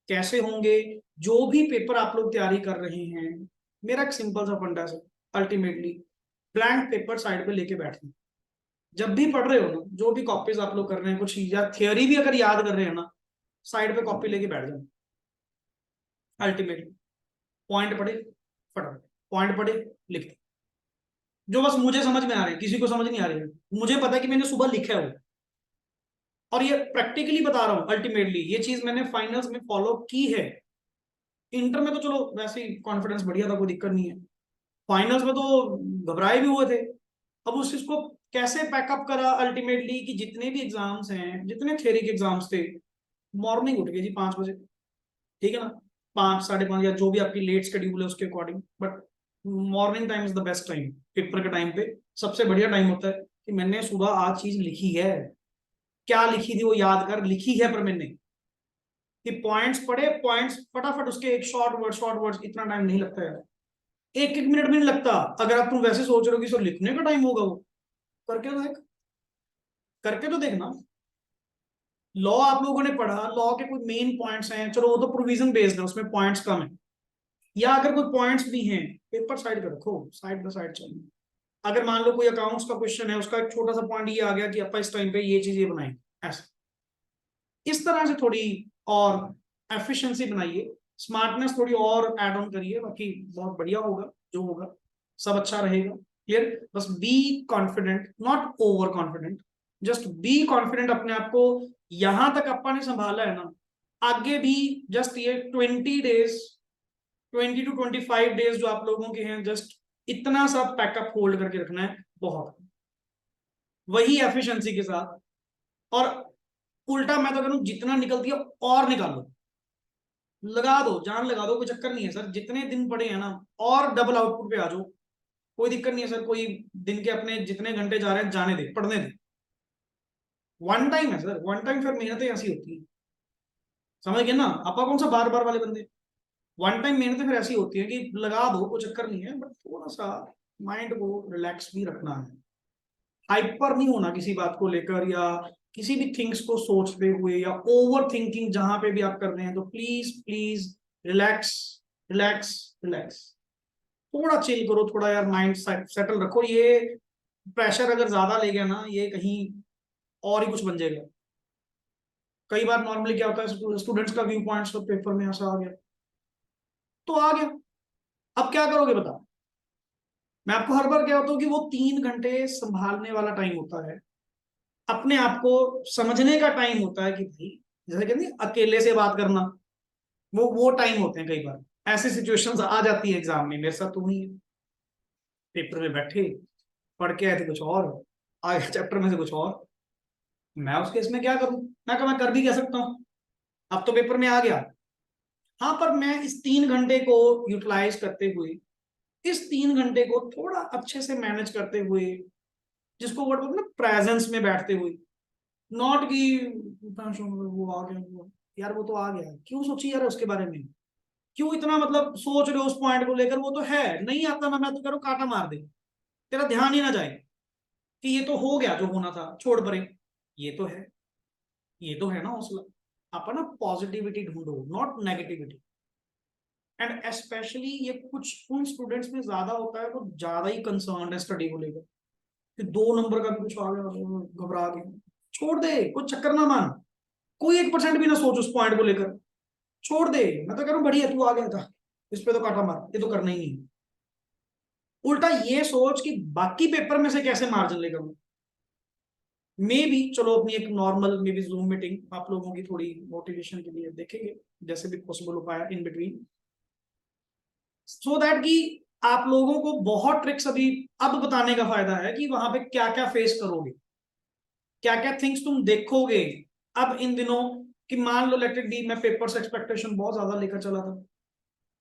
कैसे होंगे, जो भी पेपर आप लोग तैयारी कर रहे हैं। मेरा एक सिंपल सा फंडा है अल्टीमेटली, ब्लैंक पेपर साइड पे लेके बैठना, जब भी पढ़ रहे हो ना, जो भी कॉपीज आप लोग कर रहे हैं, कुछ या थियोरी भी अगर याद कर रहे हैं ना, साइड पे कॉपी लेके बैठ जाना अल्टीमेटली, पॉइंट पढ़े फटाफट, पॉइंट पढ़े लिख दे, जो बस मुझे समझ में आ रहे हैं, किसी को समझ नहीं आ रही है, मुझे पता है कि मैंने सुबह लिखा है वो, और ये प्रैक्टिकली बता रहा हूं अल्टीमेटली, ये चीज मैंने फाइनल्स में फॉलो की है। इंटर में तो चलो वैसे ही कॉन्फिडेंस बढ़िया था, कोई दिक्कत नहीं है, फाइनल्स में तो घबराए भी हुए थे। अब उस चीज को कैसे पैकअप करा अल्टीमेटली, कि जितने भी एग्जाम्स हैं, जितने थ्योरी के एग्जाम्स थे, मॉर्निंग उठ गए जी 5 बजे, ठीक है ना, 5, 5:30 या जो भी आपकी लेट शेड्यूल है उसके according, but morning time is the best time, paper के टाइम पे सबसे बढ़िया टाइम होता है कि मैंने सुबह आज चीज लिखी है, क्या लिखी थी वो याद कर, लिखी है पर मैंने, कि पॉइंट्स पढ़े, पॉइंट्स फटाफट उसके एक शॉर्ट वर्ड्स, इतना टाइम नहीं लगता यार, 1-1 मिनट भी नहीं लगता। अगर आप तुम वैसे सोच रहे हो कि सर लिखने का टाइम होगा, वो करके तो देख, करके तो देखना। लॉ आप लोगों ने पढ़ा, लॉ के कुछ मेन पॉइंट्स हैं, चलो वो तो प्रोविजन बेस्ड है, उसमें पॉइंट्स कम है, या अगर कोई पॉइंट्स भी हैं पेपर साइड पे रखो, साइड बाय साइड चलिए। अगर मान लो कोई अकाउंट्स का क्वेश्चन है, उसका एक छोटा सा पॉइंट ये आ गया कि अपन इस टाइम पे ये चीजें बनाएं, ऐसा इस तरह से थोड़ी और एफिशिएंसी बनाइए, स्मार्टनेस थोड़ी और ऐड ऑन करिए, बाकी बहुत बढ़िया होगा, जो होगा सब अच्छा रहेगा, क्लियर। बस be confident, not over confident, just be confident अपने आप को, यहां तक अपन ने संभाला है ना, आगे भी जस्ट ये 20 डेज 20 to 25 डेज जो आप लोगों के हैं, जस्ट इतना सा पैकअप होल्ड करके रखना है, बहुत वही एफिशिएंसी के साथ। और उल्टा मैं तो कह रहा हूं जितना निकलती है और निकालो, लगा दो, जान लगा दो, कोई चक्कर नहीं है सर, जितने दिन पड़े हैं ना और डबल आउटपुट पे आ जाओ, कोई दिक्कत नहीं है सर। कोई दिन के अपने जितने घंटे जा रहे हैं जाने दे, पढ़ने दे, वन टाइम है सर, वन टाइम। फिर मेहनतें ऐसी होती है, समझ गए ना आपा, कौन सा बार बार वाले बंदे। वन टाइम मेहनतें फिर ऐसी होती है कि लगा दो, कोई चक्कर नहीं है, बट थोड़ा सा माइंड को रिलैक्स भी रखना है, हाइपर नहीं होना किसी बात को लेकर, या किसी भी थिंग्स को सोचते हुए, या ओवर थिंकिंग जहां पे भी आप कर रहे हैं, तो please please relax, relax, relax. थोड़ा चिल करो, थोड़ा यार माइंड सेटल रखो। ये प्रेशर अगर ज्यादा ले गया ना, ये कहीं और ही कुछ बन जाएगा। कई बार नॉर्मली क्या होता है, स्टूडेंट्स का व्यू पॉइंट्स तो पेपर में ऐसा आ गया तो आ गया, अब क्या करोगे बताओ। मैं आपको हर बार क्या होता हूँ कि वो 3 घंटे संभालने वाला टाइम होता है, अपने आप को समझने का टाइम होता है कि भाई, जैसे कहते हैं अकेले से बात करना, वो टाइम होते हैं। कई बार ऐसी सिचुएशंस आ जाती है एग्जाम में, मेरे साथ तो हुई है। पेपर में बैठे, पढ़ के आए थे कुछ और, आगे चैप्टर में से कुछ और, मैं उस केस में क्या करूं, मैं कर भी कह सकता हूं, अब तो पेपर में आ गया। हाँ, पर मैं इस 3 घंटे को यूटिलाइज करते हुए, इस 3 घंटे को थोड़ा अच्छे से मैनेज करते हुए, जिसको वर्ड बोलते हैं ना, प्रेजेंस में बैठते हुए, नॉट कि वो आ गया, वो यार वो तो आ गया, क्यों सोची यार उसके बारे में, क्यों इतना मतलब सोच रहे हो उस पॉइंट को लेकर, वो तो है, नहीं आता ना, मैं तो कह रहा हूं काटा मार दे, तेरा ध्यान ही ना जाए कि ये तो हो गया जो होना था, छोड़ परे, ये तो है, ये तो है ना हौसला। अपन ना पॉजिटिविटी ढूंढो, नॉट नेगेटिविटी। एंड स्पेशली ये कुछ उन स्टूडेंट्स में ज्यादा होता है, वो ज्यादा ही कंसर्न है स्टडी को लेकर, कि 2 नंबर का भी कुछ आ गया, घबरा गए। छोड़ दे, कुछ चक्कर ना मान, कोई 1% भी ना सोच उस पॉइंट को लेकर, छोड़ दे। मैं तो कह रहा हूँ बढ़िया, तू आ गया था, इस पे तो काटा मार, ये तो करना ही नहीं। उल्टा ये सोच कि बाकी पेपर में से कैसे मार्जिन लेकर, मे भी चलो अपनी एक normal may be zoom meeting आप लोगों की थोड़ी मोटिवेशन के लिए देखेंगे, जैसे भी पॉसिबल हो पाया इन बिटवीन, सो दैट कि आप लोगों को बहुत ट्रिक्स अभी अब बताने का फायदा है कि वहां पे क्या क्या फेस करोगे, क्या क्या थिंग्स तुम देखोगे अब इन दिनों। कि मान लो लेट इट बी, मैं पेपर्स एक्सपेक्टेशन बहुत ज्यादा लेकर चला था,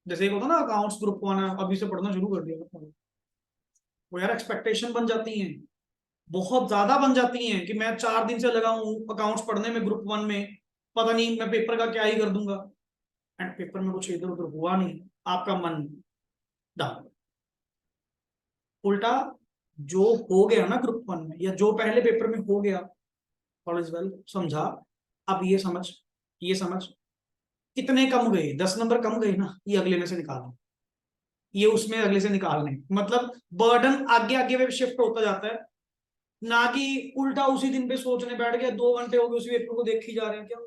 जैसे एक होता ना अकाउंट्स ग्रुप 1 है, अभी से पढ़ना शुरू कर दिया, वो यार एक्सपेक्टेशन बन जाती है, बहुत ज्यादा बन जाती हैं, कि मैं 4 दिन से लगा हूं अकाउंट्स पढ़ने में ग्रुप 1 में, पता नहीं मैं पेपर का क्या ही कर दूंगा, एंड पेपर में कुछ इधर उधर हुआ नहीं, आपका मन डाउन। उल्टा जो हो गया ना ग्रुप 1 में, या जो पहले पेपर में हो गया, ऑल इज वेल, समझा। अब ये समझ कितने कम गए, 10 नंबर कम गए ना, ये अगले में से निकालना, ये उसमें अगले से निकालने, मतलब बर्डन आगे आगे में शिफ्ट होता जाता है, ना कि उल्टा उसी दिन पे सोचने बैठ गया, 2 घंटे हो गए उसी पेपर को देख ही जा रहे हैं, क्या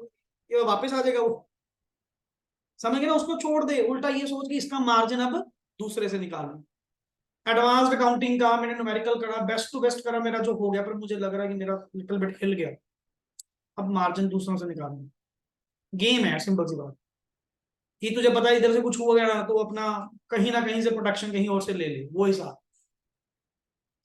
ये वापस आ जाएगा वो, समझ गए ना, उसको छोड़ दे, उल्टा ये सोच कि इसका मार्जिन अब दूसरे से निकालना। एडवांस्ड अकाउंटिंग का मैंने न्यूमेरिकल करा, बेस्ट टू बेस्ट करा, मेरा जो हो गया, पर मुझे लग रहा है कि मेरा लिटिल बिट हिल गया, अब मार्जिन दूसरों से निकालना। गेम है, सिंपल सी बात, कि तुझे पता है इधर से कुछ हो गया ना, तो अपना कहीं ना कहीं से प्रोटेक्शन कहीं और से ले ले, वो हिसाब,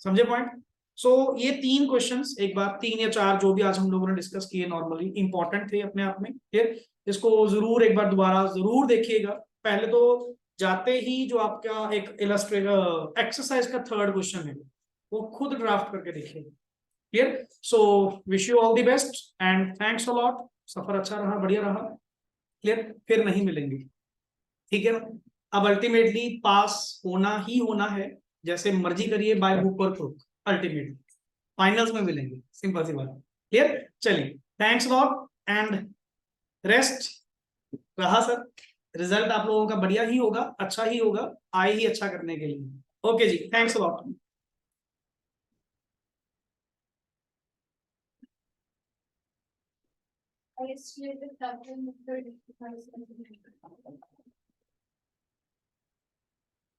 समझे पॉइंट। सो ये 3 क्वेश्चंस, एक बार 3 या 4 जो भी आज हम लोगों ने डिस्कस किए, नॉर्मली इंपॉर्टेंट थे अपने आप में, फिर इसको जरूर एक बार दोबारा जरूर देखिएगा। पहले तो जाते ही जो आपका एक इलस्ट्रेटर एक्सरसाइज का 3rd क्वेश्चन है, वो खुद ड्राफ्ट करके देखिएगा। Clear. So wish you all the best and thanks a lot. सफर अच्छा रहा, बढ़िया रहा। क्लियर, फिर नहीं मिलेंगे, ठीक है ना। अब अल्टीमेटली पास होना ही होना है, जैसे मर्जी करिए, बाय हुक और क्रुक, अल्टीमेटली फाइनल्स में मिलेंगे, सिंपल सी बात। क्लियर, चलिए, थैंक्स लॉट एंड रेस्ट रहा सर। रिजल्ट आप लोगों का बढ़िया ही होगा, अच्छा ही होगा, आए ही अच्छा करने के लिए। ओके जी, thanks lot. I guess she is the